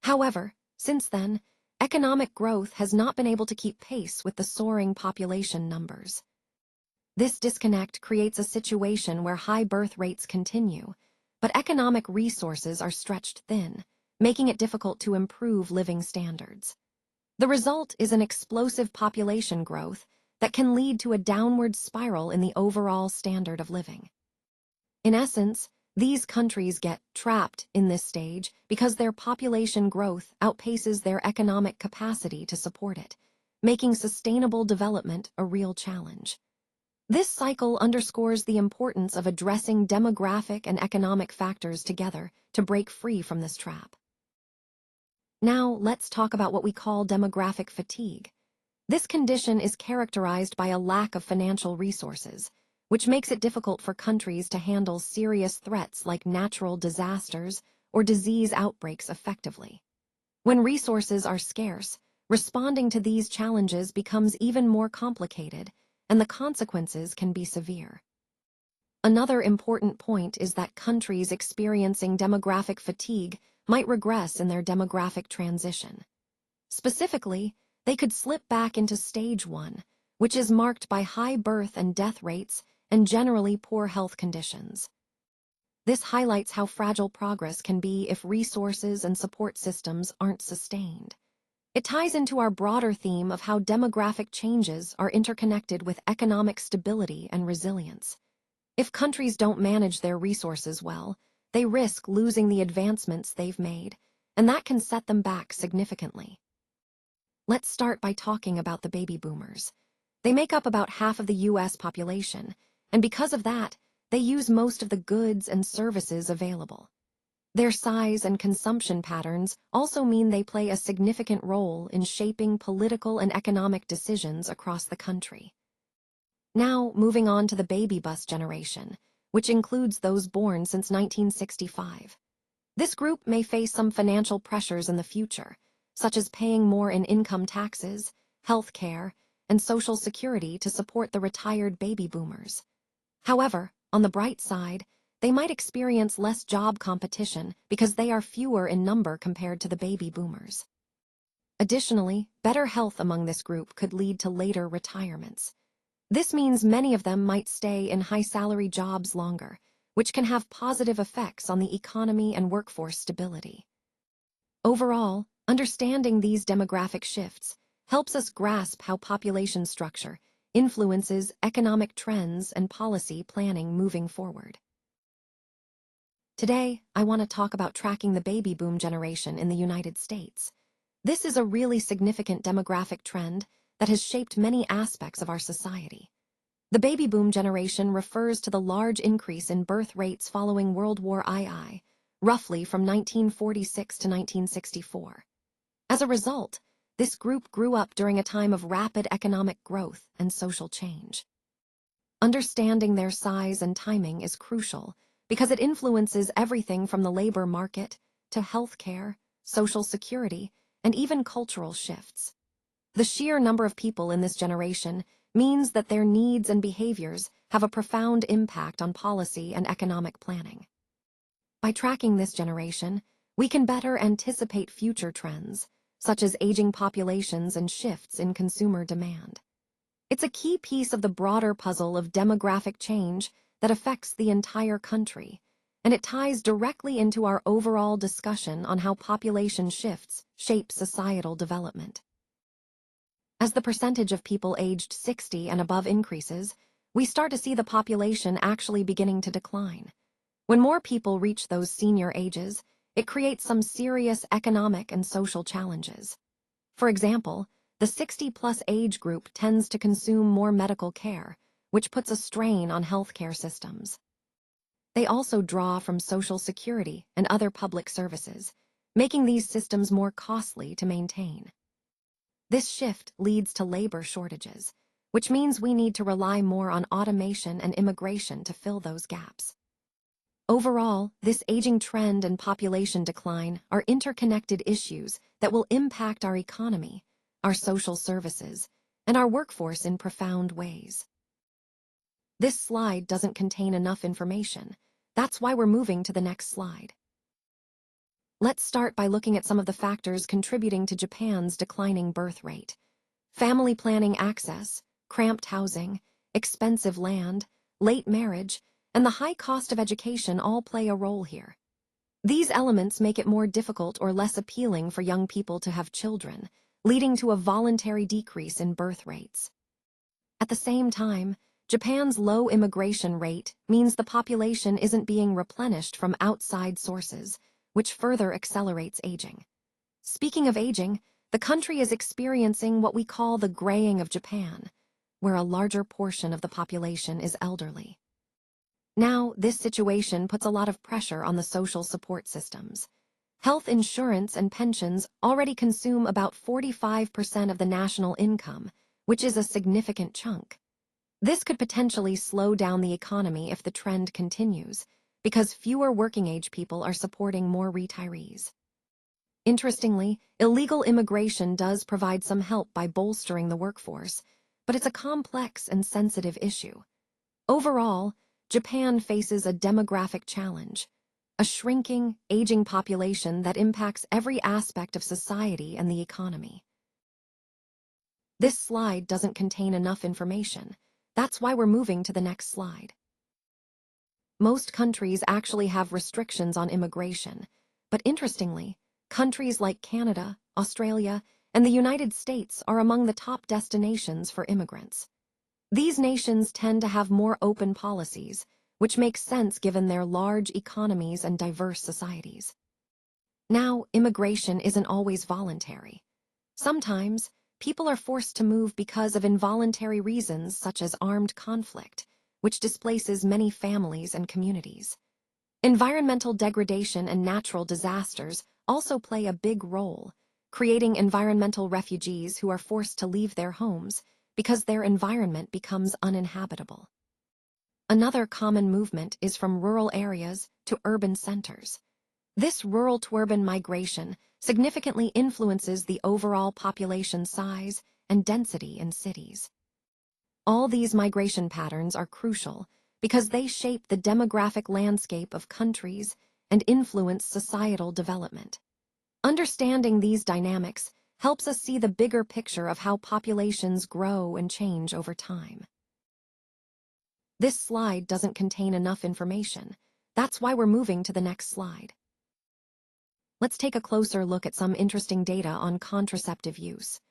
However, since then, economic growth has not been able to keep pace with the soaring population numbers. This disconnect creates a situation where high birth rates continue, but economic resources are stretched thin, making it difficult to improve living standards. The result is an explosive population growth that can lead to a downward spiral in the overall standard of living. In essence, these countries get trapped in this stage because their population growth outpaces their economic capacity to support it, making sustainable development a real challenge. This cycle underscores the importance of addressing demographic and economic factors together to break free from this trap. Now, let's talk about what we call demographic fatigue. This condition is characterized by a lack of financial resources, which makes it difficult for countries to handle serious threats like natural disasters or disease outbreaks effectively. When resources are scarce, responding to these challenges becomes even more complicated, and the consequences can be severe. Another important point is that countries experiencing demographic fatigue might regress in their demographic transition. Specifically, they could slip back into Stage 1, which is marked by high birth and death rates and generally poor health conditions. This highlights how fragile progress can be if resources and support systems aren't sustained. It ties into our broader theme of how demographic changes are interconnected with economic stability and resilience. If countries don't manage their resources well, they risk losing the advancements they've made, and that can set them back significantly. Let's start by talking about the baby boomers. They make up about half of the U.S. population, and because of that, they use most of the goods and services available. Their size and consumption patterns also mean they play a significant role in shaping political and economic decisions across the country. Now, moving on to the baby bust generation, which includes those born since 1965. This group may face some financial pressures in the future, such as paying more in income taxes, health care, and Social Security to support the retired baby boomers. However, on the bright side, they might experience less job competition because they are fewer in number compared to the baby boomers. Additionally, better health among this group could lead to later retirements. This means many of them might stay in high-salary jobs longer, which can have positive effects on the economy and workforce stability. Overall, understanding these demographic shifts helps us grasp how population structure influences economic trends and policy planning moving forward. Today, I want to talk about tracking the baby boom generation in the United States. This is a really significant demographic trend that has shaped many aspects of our society. The baby boom generation refers to the large increase in birth rates following World War II, roughly from 1946 to 1964. As a result, this group grew up during a time of rapid economic growth and social change. Understanding their size and timing is crucial because it influences everything from the labor market to healthcare, social security, and even cultural shifts. The sheer number of people in this generation means that their needs and behaviors have a profound impact on policy and economic planning. By tracking this generation, we can better anticipate future trends, such as aging populations and shifts in consumer demand. It's a key piece of the broader puzzle of demographic change that affects the entire country, and it ties directly into our overall discussion on how population shifts shape societal development. As the percentage of people aged 60 and above increases, we start to see the population actually beginning to decline. When more people reach those senior ages, it creates some serious economic and social challenges. For example, the 60-plus age group tends to consume more medical care, which puts a strain on healthcare systems. They also draw from Social Security and other public services, making these systems more costly to maintain. This shift leads to labor shortages, which means we need to rely more on automation and immigration to fill those gaps. Overall, this aging trend and population decline are interconnected issues that will impact our economy, our social services, and our workforce in profound ways. This slide doesn't contain enough information. That's why we're moving to the next slide. Let's start by looking at some of the factors contributing to Japan's declining birth rate. Family planning access, cramped housing, expensive land, late marriage, and the high cost of education all play a role here. These elements make it more difficult or less appealing for young people to have children, leading to a voluntary decrease in birth rates. At the same time, Japan's low immigration rate means the population isn't being replenished from outside sources, which further accelerates aging. Speaking of aging, the country is experiencing what we call the graying of Japan, where a larger portion of the population is elderly. Now, this situation puts a lot of pressure on the social support systems. Health insurance and pensions already consume about 45% of the national income, which is a significant chunk. This could potentially slow down the economy if the trend continues, because fewer working-age people are supporting more retirees. Interestingly, illegal immigration does provide some help by bolstering the workforce, but it's a complex and sensitive issue. Overall, Japan faces a demographic challenge, a shrinking, aging population that impacts every aspect of society and the economy. This slide doesn't contain enough information. That's why we're moving to the next slide. Most countries actually have restrictions on immigration, but interestingly, countries like Canada, Australia, and the United States are among the top destinations for immigrants. These nations tend to have more open policies, which makes sense given their large economies and diverse societies. Now, immigration isn't always voluntary. Sometimes, people are forced to move because of involuntary reasons such as armed conflict, which displaces many families and communities. Environmental degradation and natural disasters also play a big role, creating environmental refugees who are forced to leave their homes because their environment becomes uninhabitable. Another common movement is from rural areas to urban centers. This rural-to-urban migration significantly influences the overall population size and density in cities. All these migration patterns are crucial because they shape the demographic landscape of countries and influence societal development. Understanding these dynamics helps us see the bigger picture of how populations grow and change over time. This slide doesn't contain enough information. That's why we're moving to the next slide. Let's take a closer look at some interesting data on contraceptive use.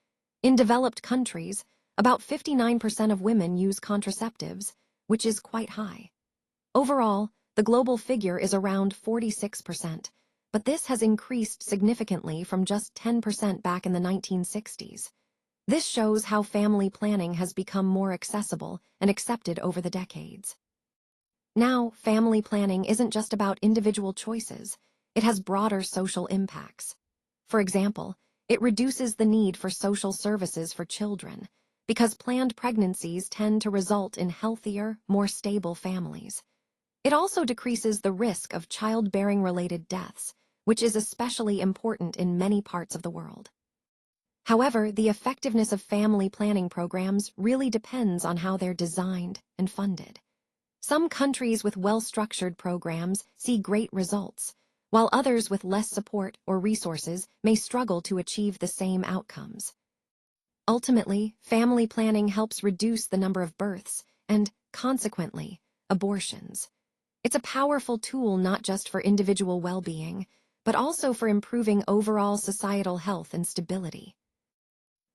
In developed countries, about 59% of women use contraceptives, which is quite high. Overall, the global figure is around 46%, but this has increased significantly from just 10% back in the 1960s. This shows how family planning has become more accessible and accepted over the decades. Now, family planning isn't just about individual choices. It has broader social impacts. For example, it reduces the need for social services for children, because planned pregnancies tend to result in healthier, more stable families. It also decreases the risk of childbearing-related deaths, which is especially important in many parts of the world. However, the effectiveness of family planning programs really depends on how they're designed and funded. Some countries with well-structured programs see great results, while others with less support or resources may struggle to achieve the same outcomes. Ultimately, family planning helps reduce the number of births and, consequently, abortions. It's a powerful tool not just for individual well-being, but also for improving overall societal health and stability.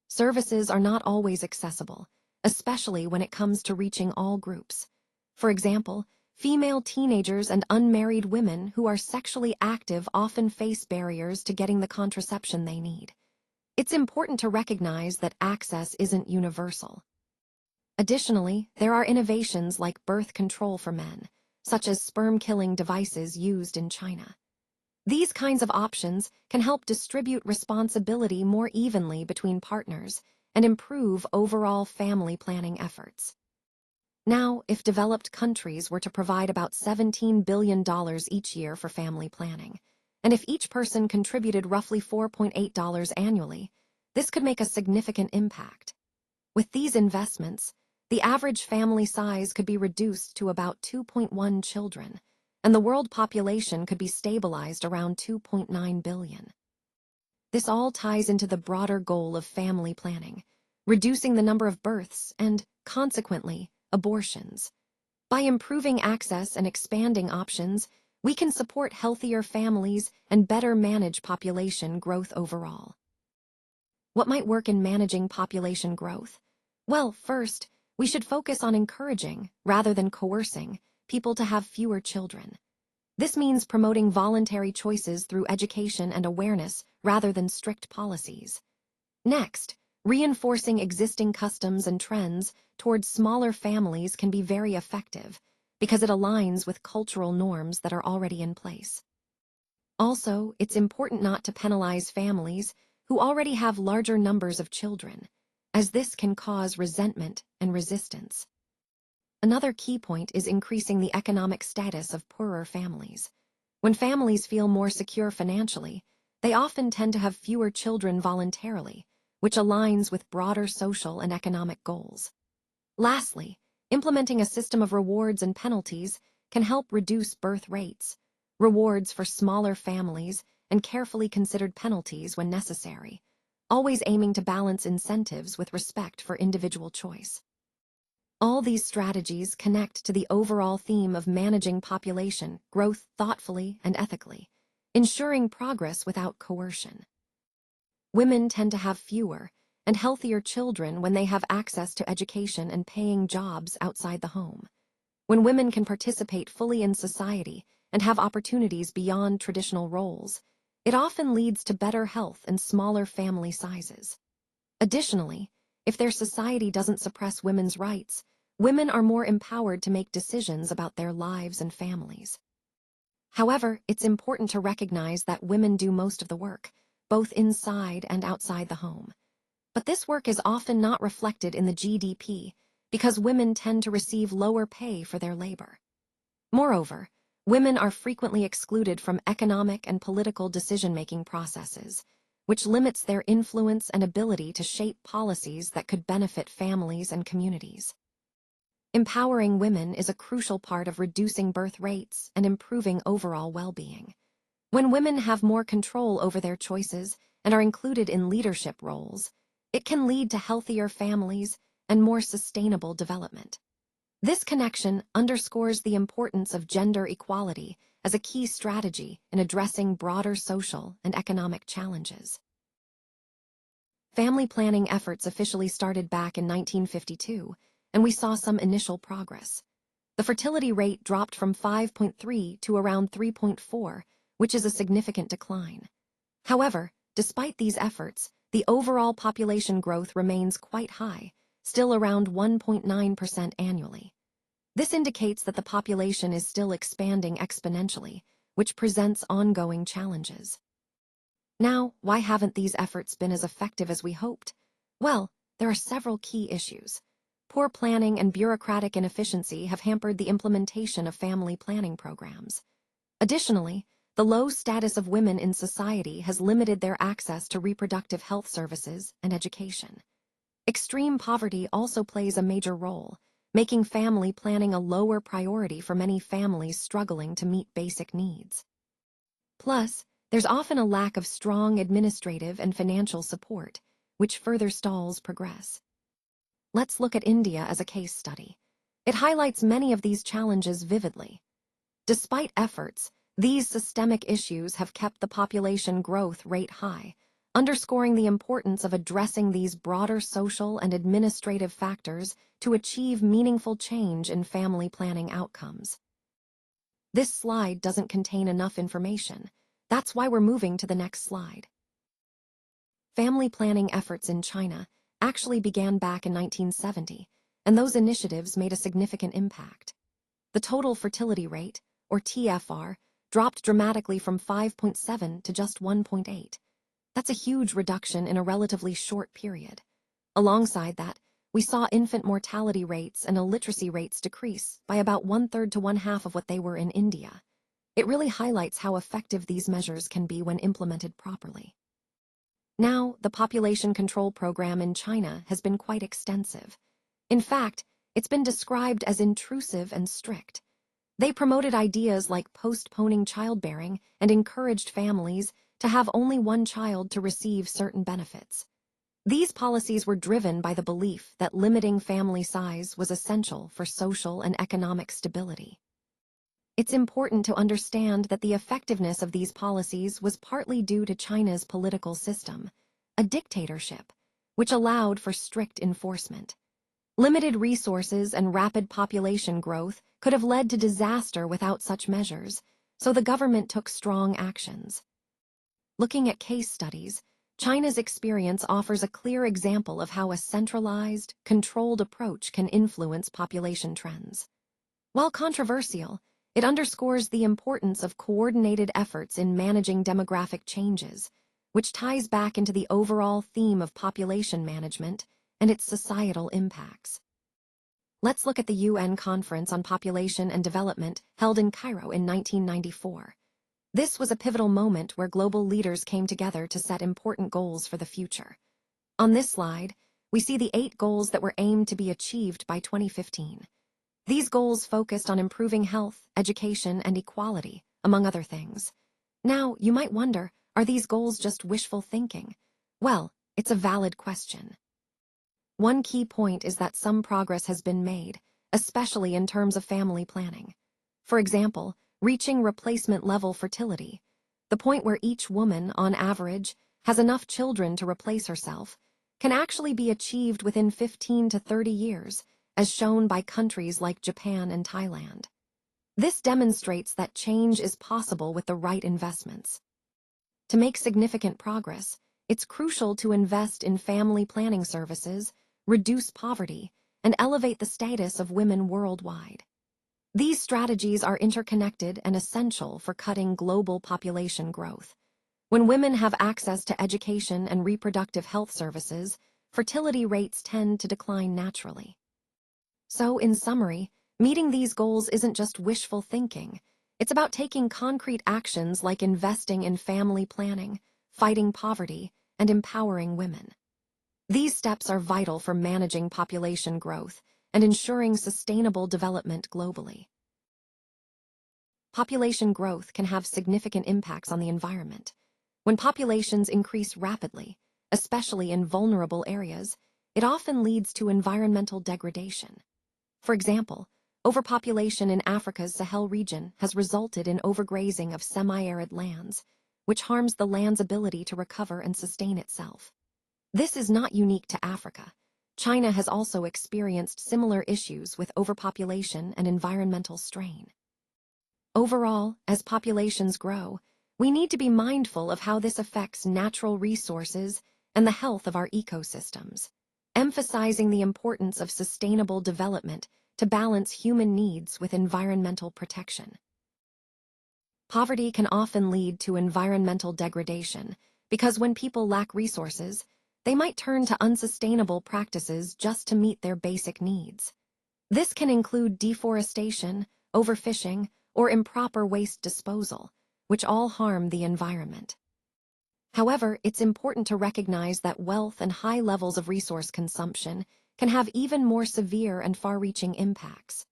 Services are not always accessible, especially when it comes to reaching all groups. For example, female teenagers and unmarried women who are sexually active often face barriers to getting the contraception they need. It's important to recognize that access isn't universal. Additionally, there are innovations like birth control for men, such as sperm-killing devices used in China. These kinds of options can help distribute responsibility more evenly between partners and improve overall family planning efforts. Now, if developed countries were to provide about $17 billion each year for family planning, and if each person contributed roughly $4.8 annually, this could make a significant impact. With these investments, the average family size could be reduced to about 2.1 children, and the world population could be stabilized around 2.9 billion. This all ties into the broader goal of family planning, reducing the number of births and, consequently, abortions. By improving access and expanding options, we can support healthier families and better manage population growth overall. What might work in managing population growth? Well, first, we should focus on encouraging, rather than coercing, people to have fewer children. This means promoting voluntary choices through education and awareness rather than strict policies. Next, reinforcing existing customs and trends towards smaller families can be very effective because it aligns with cultural norms that are already in place. Also, it's important not to penalize families who already have larger numbers of children, as this can cause resentment and resistance. Another key point is increasing the economic status of poorer families. When families feel more secure financially, they often tend to have fewer children voluntarily, which aligns with broader social and economic goals. Lastly, implementing a system of rewards and penalties can help reduce birth rates, rewards for smaller families, and carefully considered penalties when necessary, always aiming to balance incentives with respect for individual choice. All these strategies connect to the overall theme of managing population growth thoughtfully and ethically, ensuring progress without coercion. Women tend to have fewer and healthier children when they have access to education and paying jobs outside the home. When women can participate fully in society and have opportunities beyond traditional roles, it often leads to better health and smaller family sizes. Additionally, if their society doesn't suppress women's rights, women are more empowered to make decisions about their lives and families. However, it's important to recognize that women do most of the work, both inside and outside the home. But this work is often not reflected in the GDP because women tend to receive lower pay for their labor. Moreover, women are frequently excluded from economic and political decision-making processes, which limits their influence and ability to shape policies that could benefit families and communities. Empowering women is a crucial part of reducing birth rates and improving overall well-being. When women have more control over their choices and are included in leadership roles, it can lead to healthier families and more sustainable development. This connection underscores the importance of gender equality as a key strategy in addressing broader social and economic challenges. Family planning efforts officially started back in 1952, and we saw some initial progress. The fertility rate dropped from 5.3 to around 3.4, which is a significant decline. However, despite these efforts, the overall population growth remains quite high, still around 1.9% annually. This indicates that the population is still expanding exponentially, which presents ongoing challenges. Now, why haven't these efforts been as effective as we hoped? Well, there are several key issues. Poor planning and bureaucratic inefficiency have hampered the implementation of family planning programs. Additionally, the low status of women in society has limited their access to reproductive health services and education. Extreme poverty also plays a major role, making family planning a lower priority for many families struggling to meet basic needs. Plus, there's often a lack of strong administrative and financial support, which further stalls progress. Let's look at India as a case study. It highlights many of these challenges vividly. Despite efforts, these systemic issues have kept the population growth rate high, underscoring the importance of addressing these broader social and administrative factors to achieve meaningful change in family planning outcomes. This slide doesn't contain enough information. That's why we're moving to the next slide. Family planning efforts in China actually began back in 1970, and those initiatives made a significant impact. The total fertility rate, or TFR, dropped dramatically from 5.7 to just 1.8. That's a huge reduction in a relatively short period. Alongside that, we saw infant mortality rates and illiteracy rates decrease by about 1/3 to 1/2 of what they were in India. It really highlights how effective these measures can be when implemented properly. Now, the population control program in China has been quite extensive. In fact, it's been described as intrusive and strict. They promoted ideas like postponing childbearing and encouraged families to have only one child to receive certain benefits. These policies were driven by the belief that limiting family size was essential for social and economic stability. It's important to understand that the effectiveness of these policies was partly due to China's political system, a dictatorship, which allowed for strict enforcement. Limited resources and rapid population growth could have led to disaster without such measures, so the government took strong actions. Looking at case studies, China's experience offers a clear example of how a centralized, controlled approach can influence population trends. While controversial, it underscores the importance of coordinated efforts in managing demographic changes, which ties back into the overall theme of population management and its societal impacts. Let's look at the UN Conference on Population and Development held in Cairo in 1994. This was a pivotal moment where global leaders came together to set important goals for the future. On this slide, we see the 8 goals that were aimed to be achieved by 2015. These goals focused on improving health, education, and equality, among other things. Now, you might wonder, are these goals just wishful thinking? Well, it's a valid question. One key point is that some progress has been made, especially in terms of family planning. For example, reaching replacement-level fertility, the point where each woman, on average, has enough children to replace herself, can actually be achieved within 15 to 30 years, as shown by countries like Japan and Thailand. This demonstrates that change is possible with the right investments. To make significant progress, it's crucial to invest in family planning services, reduce poverty, and elevate the status of women worldwide. These strategies are interconnected and essential for cutting global population growth. When women have access to education and reproductive health services, fertility rates tend to decline naturally. So, in summary, meeting these goals isn't just wishful thinking. It's about taking concrete actions like investing in family planning, fighting poverty, and empowering women. These steps are vital for managing population growth and ensuring sustainable development globally. Population growth can have significant impacts on the environment. When populations increase rapidly, especially in vulnerable areas, it often leads to environmental degradation. For example, overpopulation in Africa's Sahel region has resulted in overgrazing of semi-arid lands, which harms the land's ability to recover and sustain itself. This is not unique to Africa. China has also experienced similar issues with overpopulation and environmental strain. Overall, as populations grow, we need to be mindful of how this affects natural resources and the health of our ecosystems, emphasizing the importance of sustainable development to balance human needs with environmental protection. Poverty can often lead to environmental degradation because when people lack resources, they might turn to unsustainable practices just to meet their basic needs. This can include deforestation, overfishing, or improper waste disposal, which all harm the environment. However, it's important to recognize that wealth and high levels of resource consumption can have even more severe and far-reaching impacts.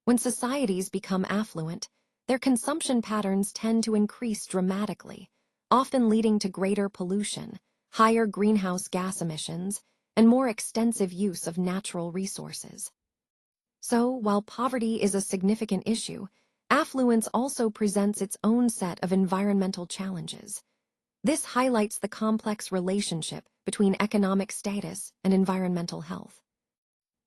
When societies become affluent, their consumption patterns tend to increase dramatically, often leading to greater pollution, higher greenhouse gas emissions, and more extensive use of natural resources. So, while poverty is a significant issue, affluence also presents its own set of environmental challenges. This highlights the complex relationship between economic status and environmental health.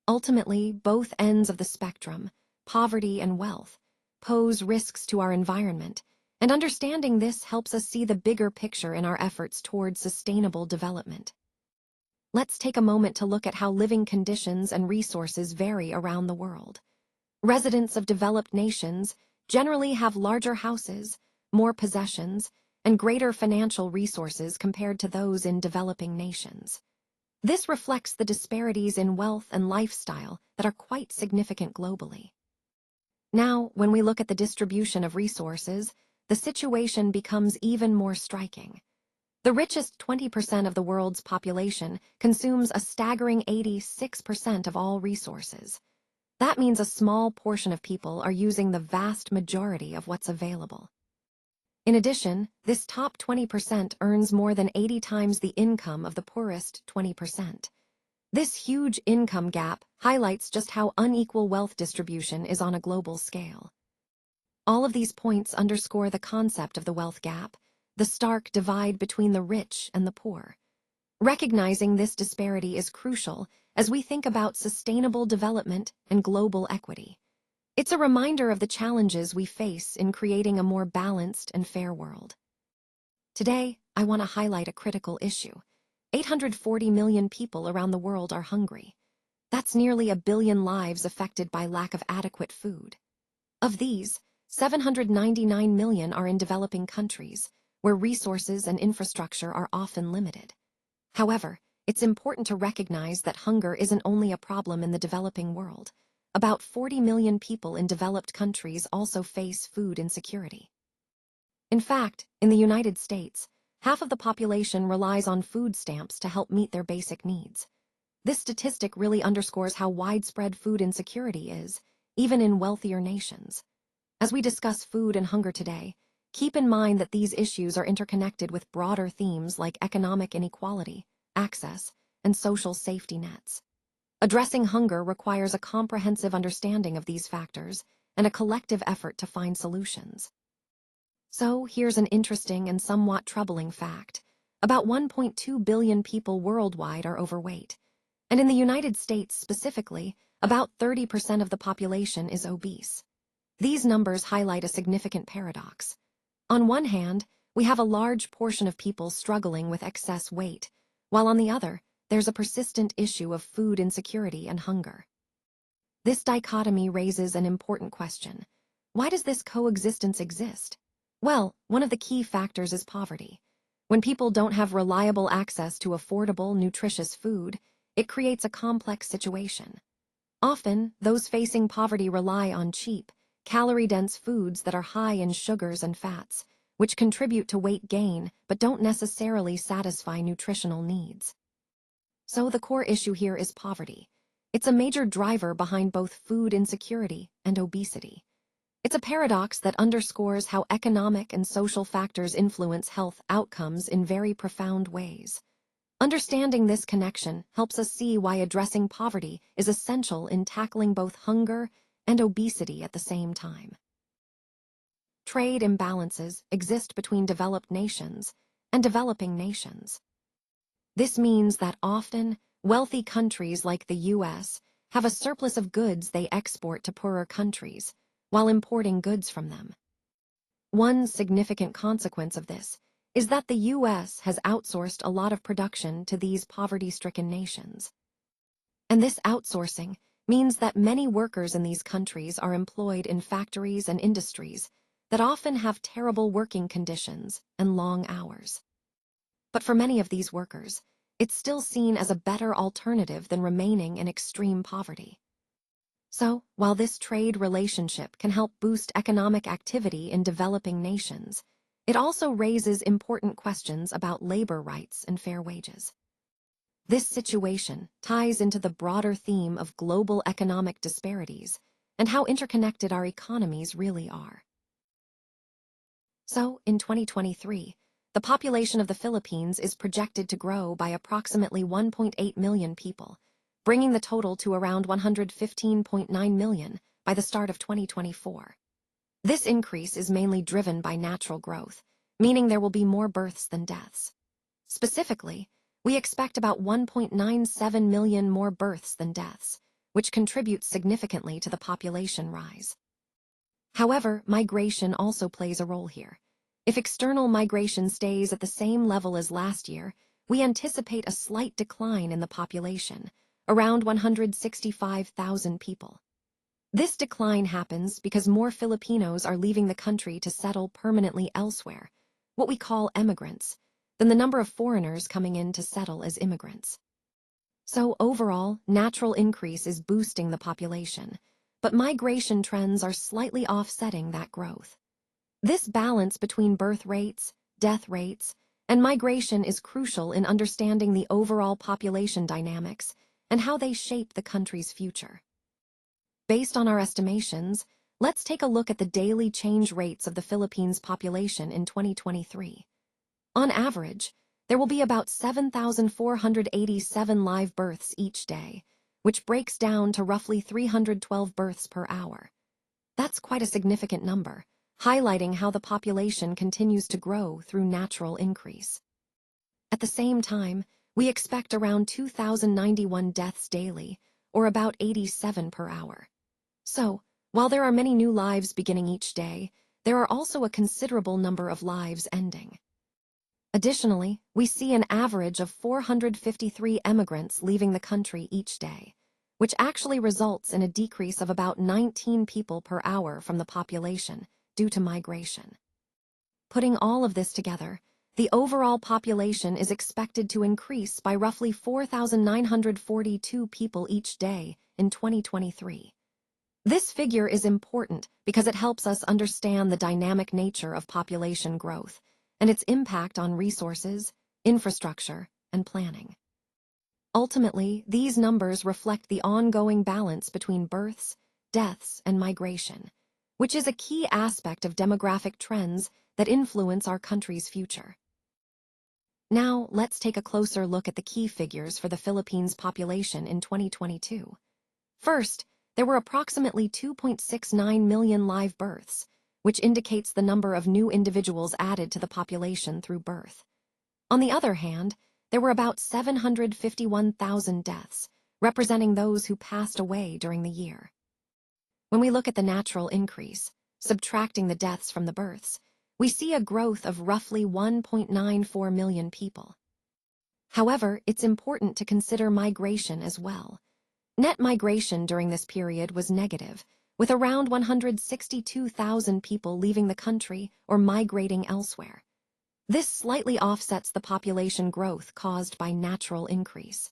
Ultimately, both ends of the spectrum, poverty and wealth, pose risks to our environment, and understanding this helps us see the bigger picture in our efforts toward sustainable development. Let's take a moment to look at how living conditions and resources vary around the world. Residents of developed nations generally have larger houses, more possessions, and greater financial resources compared to those in developing nations. This reflects the disparities in wealth and lifestyle that are quite significant globally. Now, when we look at the distribution of resources, the situation becomes even more striking. The richest 20% of the world's population consumes a staggering 86% of all resources. That means a small portion of people are using the vast majority of what's available. In addition, this top 20% earns more than 80 times the income of the poorest 20%. This huge income gap highlights just how unequal wealth distribution is on a global scale. All of these points underscore the concept of the wealth gap, the stark divide between the rich and the poor. Recognizing this disparity is crucial as we think about sustainable development and global equity. It's a reminder of the challenges we face in creating a more balanced and fair world. Today, I want to highlight a critical issue. 840 million people around the world are hungry. That's nearly 1 billion lives affected by lack of adequate food. Of these, 799 million are in developing countries, where resources and infrastructure are often limited. However, it's important to recognize that hunger isn't only a problem in the developing world. About 40 million people in developed countries also face food insecurity. In fact, in the United States, half of the population relies on food stamps to help meet their basic needs. This statistic really underscores how widespread food insecurity is, even in wealthier nations. As we discuss food and hunger today, keep in mind that these issues are interconnected with broader themes like economic inequality, access, and social safety nets. Addressing hunger requires a comprehensive understanding of these factors and a collective effort to find solutions. So, here's an interesting and somewhat troubling fact. About 1.2 billion people worldwide are overweight, and in the United States specifically, about 30% of the population is obese. These numbers highlight a significant paradox. On one hand, we have a large portion of people struggling with excess weight, while on the other, there's a persistent issue of food insecurity and hunger. This dichotomy raises an important question. Why does this coexistence exist? Well, one of the key factors is poverty. When people don't have reliable access to affordable, nutritious food, it creates a complex situation. Often, those facing poverty rely on cheap, calorie-dense foods that are high in sugars and fats, which contribute to weight gain but don't necessarily satisfy nutritional needs. So the core issue here is poverty. It's a major driver behind both food insecurity and obesity. It's a paradox that underscores how economic and social factors influence health outcomes in very profound ways. Understanding this connection helps us see why addressing poverty is essential in tackling both hunger and obesity at the same time. Trade imbalances exist between developed nations and developing nations. This means that often, wealthy countries like the U.S. have a surplus of goods they export to poorer countries, while importing goods from them. One significant consequence of this is that the U.S. has outsourced a lot of production to these poverty-stricken nations. And this outsourcing means that many workers in these countries are employed in factories and industries that often have terrible working conditions and long hours. But for many of these workers, it's still seen as a better alternative than remaining in extreme poverty. So, while this trade relationship can help boost economic activity in developing nations, it also raises important questions about labor rights and fair wages. This situation ties into the broader theme of global economic disparities and how interconnected our economies really are. So, in 2023, the population of the Philippines is projected to grow by approximately 1.8 million people, bringing the total to around 115.9 million by the start of 2024. This increase is mainly driven by natural growth, meaning there will be more births than deaths. Specifically, we expect about 1.97 million more births than deaths, which contributes significantly to the population rise. However, migration also plays a role here. If external migration stays at the same level as last year, we anticipate a slight decline in the population, around 165,000 people. This decline happens because more Filipinos are leaving the country to settle permanently elsewhere, what we call emigrants, than the number of foreigners coming in to settle as immigrants. So overall, natural increase is boosting the population, but migration trends are slightly offsetting that growth. This balance between birth rates, death rates, and migration is crucial in understanding the overall population dynamics and how they shape the country's future. Based on our estimations, let's take a look at the daily change rates of the Philippines' population in 2023. On average, there will be about 7,487 live births each day, which breaks down to roughly 312 births per hour. That's quite a significant number, highlighting how the population continues to grow through natural increase. At the same time, we expect around 2,091 deaths daily, or about 87 per hour. So, while there are many new lives beginning each day, there are also a considerable number of lives ending. Additionally, we see an average of 453 emigrants leaving the country each day, which actually results in a decrease of about 19 people per hour from the population due to migration. Putting all of this together, the overall population is expected to increase by roughly 4,942 people each day in 2023. This figure is important because it helps us understand the dynamic nature of population growth and its impact on resources, infrastructure, and planning. Ultimately, these numbers reflect the ongoing balance between births, deaths, and migration, which is a key aspect of demographic trends that influence our country's future. Now, let's take a closer look at the key figures for the Philippines' population in 2022. First, there were approximately 2.69 million live births, which indicates the number of new individuals added to the population through birth. On the other hand, there were about 751,000 deaths, representing those who passed away during the year. When we look at the natural increase, subtracting the deaths from the births, we see a growth of roughly 1.94 million people. However, it's important to consider migration as well. Net migration during this period was negative, with around 162,000 people leaving the country or migrating elsewhere. This slightly offsets the population growth caused by natural increase.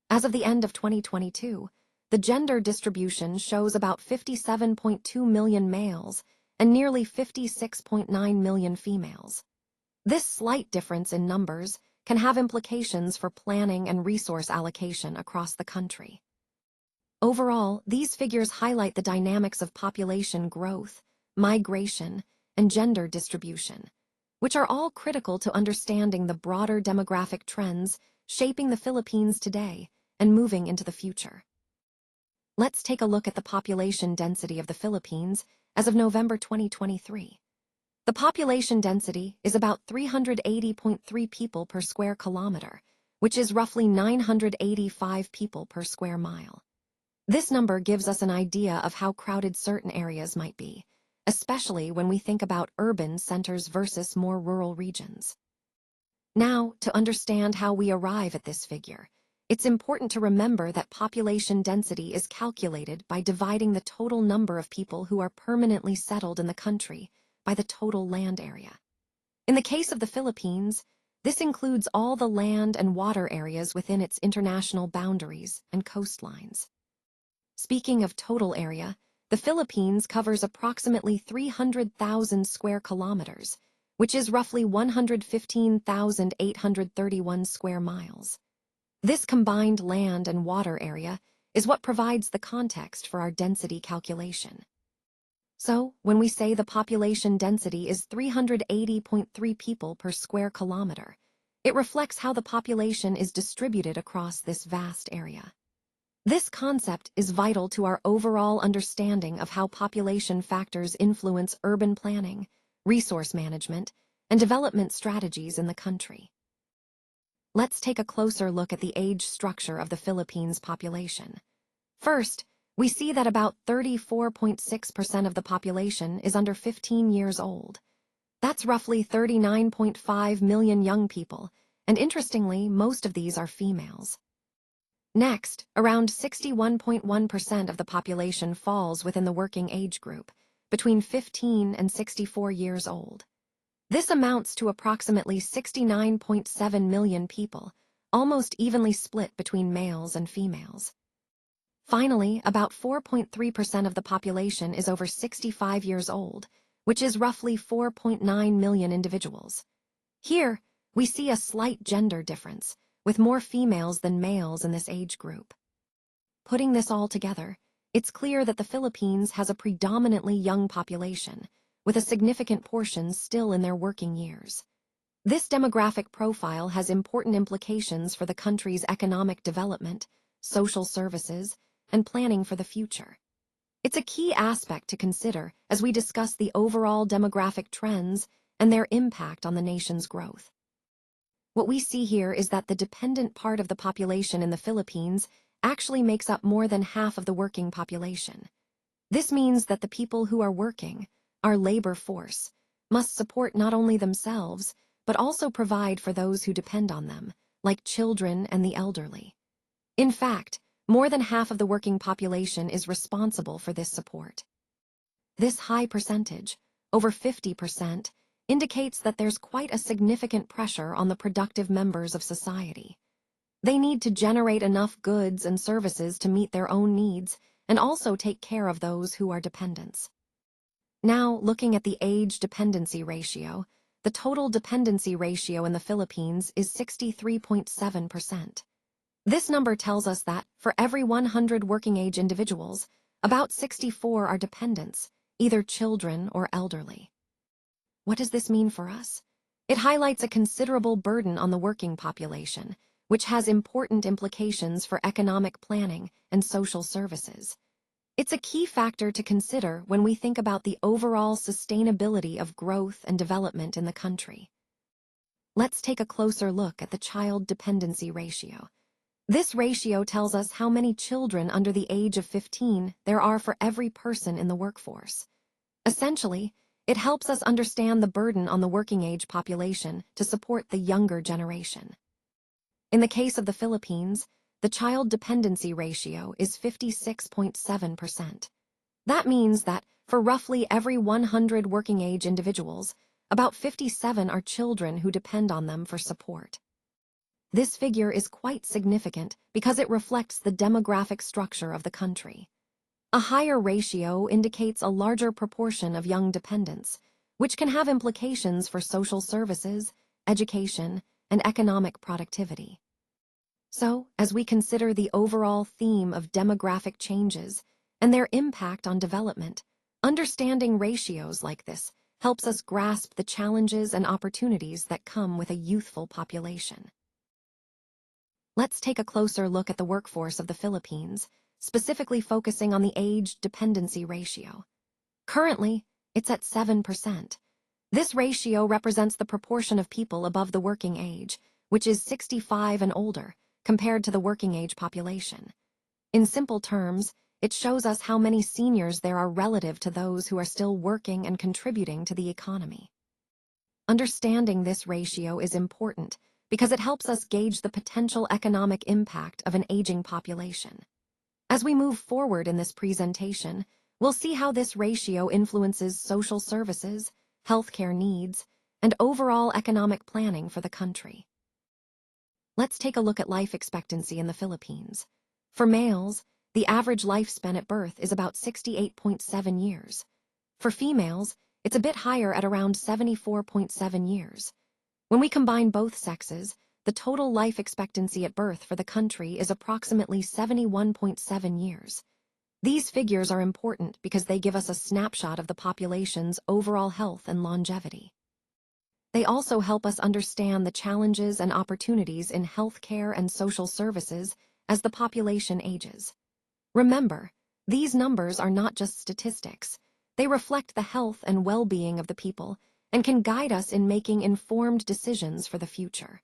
As of the end of 2022, the gender distribution shows about 57.2 million males and nearly 56.9 million females. This slight difference in numbers can have implications for planning and resource allocation across the country. Overall, these figures highlight the dynamics of population growth, migration, and gender distribution, which are all critical to understanding the broader demographic trends shaping the Philippines today and moving into the future. Let's take a look at the population density of the Philippines as of November 2023. The population density is about 380.3 people per square kilometer, which is roughly 985 people per square mile. This number gives us an idea of how crowded certain areas might be, especially when we think about urban centers versus more rural regions. Now, to understand how we arrive at this figure, it's important to remember that population density is calculated by dividing the total number of people who are permanently settled in the country by the total land area. In the case of the Philippines, This includes all the land and water areas within its international boundaries and coastlines. Speaking of total area, the Philippines covers approximately 300,000 square kilometers, which is roughly 115,831 square miles. This combined land and water area is what provides the context for our density calculation. So, when we say the population density is 380.3 people per square kilometer, it reflects how the population is distributed across this vast area. This concept is vital to our overall understanding of how population factors influence urban planning, resource management, and development strategies in the country. Let's take a closer look at the age structure of the Philippines population. First, we see that about 34.6% of the population is under 15 years old. That's roughly 39.5 million young people, and interestingly, most of these are females. Next, around 61.1% of the population falls within the working age group, between 15 and 64 years old. This amounts to approximately 69.7 million people, almost evenly split between males and females. Finally, about 4.3% of the population is over 65 years old, which is roughly 4.9 million individuals. Here, we see a slight gender difference, with more females than males in this age group. Putting this all together, it's clear that the Philippines has a predominantly young population, with a significant portion still in their working years. This demographic profile has important implications for the country's economic development, social services, and planning for the future. It's a key aspect to consider as we discuss the overall demographic trends and their impact on the nation's growth. What we see here is that the dependent part of the population in the Philippines actually makes up more than half of the working population. This means that the people who are working, our labor force, must support not only themselves, but also provide for those who depend on them, like children and the elderly. In fact, more than half of the working population is responsible for this support. This high percentage, over 50%, indicates that there's quite a significant pressure on the productive members of society. They need to generate enough goods and services to meet their own needs and also take care of those who are dependents. Now, looking at the age dependency ratio, the total dependency ratio in the Philippines is 63.7%. This number tells us that, for every 100 working-age individuals, about 64 are dependents, either children or elderly. What does this mean for us? It highlights a considerable burden on the working population, which has important implications for economic planning and social services. It's a key factor to consider when we think about the overall sustainability of growth and development in the country. Let's take a closer look at the child dependency ratio. This ratio tells us how many children under the age of 15 there are for every person in the workforce. Essentially, it helps us understand the burden on the working-age population to support the younger generation. In the case of the Philippines, the child dependency ratio is 56.7%. That means that, for roughly every 100 working-age individuals, about 57 are children who depend on them for support. This figure is quite significant because it reflects the demographic structure of the country. A higher ratio indicates a larger proportion of young dependents, which can have implications for social services, education, and economic productivity. So, as we consider the overall theme of demographic changes and their impact on development, understanding ratios like this helps us grasp the challenges and opportunities that come with a youthful population. Let's take a closer look at the workforce of the Philippines, specifically focusing on the age dependency ratio. Currently, it's at 7%. This ratio represents the proportion of people above the working age, which is 65 and older, compared to the working age population. In simple terms, it shows us how many seniors there are relative to those who are still working and contributing to the economy. Understanding this ratio is important because it helps us gauge the potential economic impact of an aging population. As we move forward in this presentation, we'll see how this ratio influences social services, healthcare needs, and overall economic planning for the country. Let's take a look at life expectancy in the Philippines. For males, the average lifespan at birth is about 68.7 years. For females, it's a bit higher at around 74.7 years. When we combine both sexes, the total life expectancy at birth for the country is approximately 71.7 years. These figures are important because they give us a snapshot of the population's overall health and longevity. They also help us understand the challenges and opportunities in healthcare and social services as the population ages. Remember, these numbers are not just statistics. They reflect the health and well-being of the people and can guide us in making informed decisions for the future.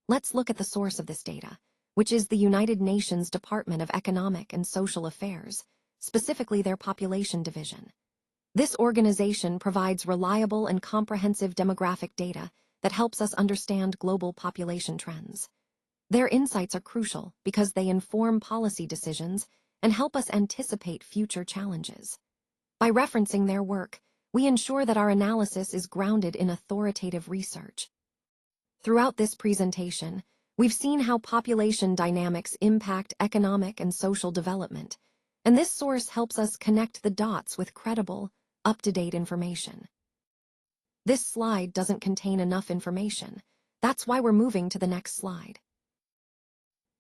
Let's look at the source of this data, which is the United Nations Department of Economic and Social Affairs, specifically their Population Division. This organization provides reliable and comprehensive demographic data that helps us understand global population trends. Their insights are crucial because they inform policy decisions and help us anticipate future challenges. By referencing their work, we ensure that our analysis is grounded in authoritative research. Throughout this presentation, we've seen how population dynamics impact economic and social development, and this source helps us connect the dots with credible, up-to-date information. This slide doesn't contain enough information. That's why we're moving to the next slide.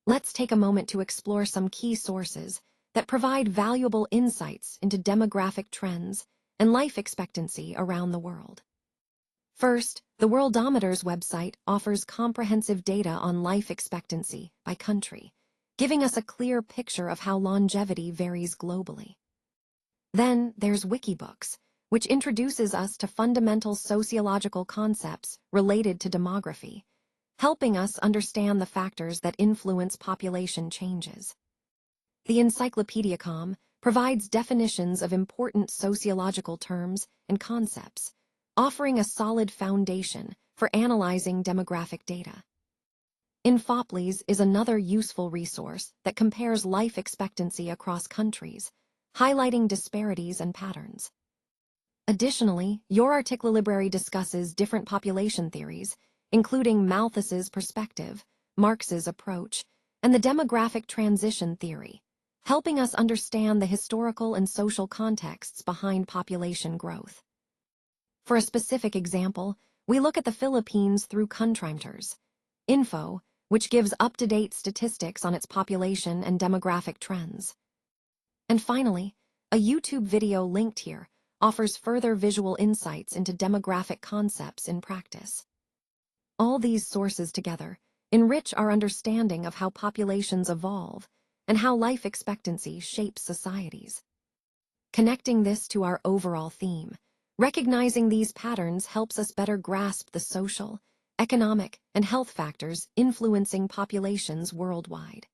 Let's take a moment to explore some key sources that provide valuable insights into demographic trends and life expectancy around the world. First, the Worldometer's website offers comprehensive data on life expectancy by country, giving us a clear picture of how longevity varies globally. Then there's Wikibooks, which introduces us to fundamental sociological concepts related to demography, helping us understand the factors that influence population changes. The Encyclopedia.com provides definitions of important sociological terms and concepts, offering a solid foundation for analyzing demographic data. Infoplease is another useful resource that compares life expectancy across countries, highlighting disparities and patterns. Additionally, Your Article Library discusses different population theories, including Malthus's perspective, Marx's approach, and the demographic transition theory, helping us understand the historical and social contexts behind population growth. For a specific example, we look at the Philippines through Countrymeters Info, which gives up-to-date statistics on its population and demographic trends. And finally, a YouTube video linked here offers further visual insights into demographic concepts in practice. All these sources together enrich our understanding of how populations evolve and how life expectancy shapes societies. Connecting this to our overall theme, recognizing these patterns helps us better grasp the social, economic, and health factors influencing populations worldwide.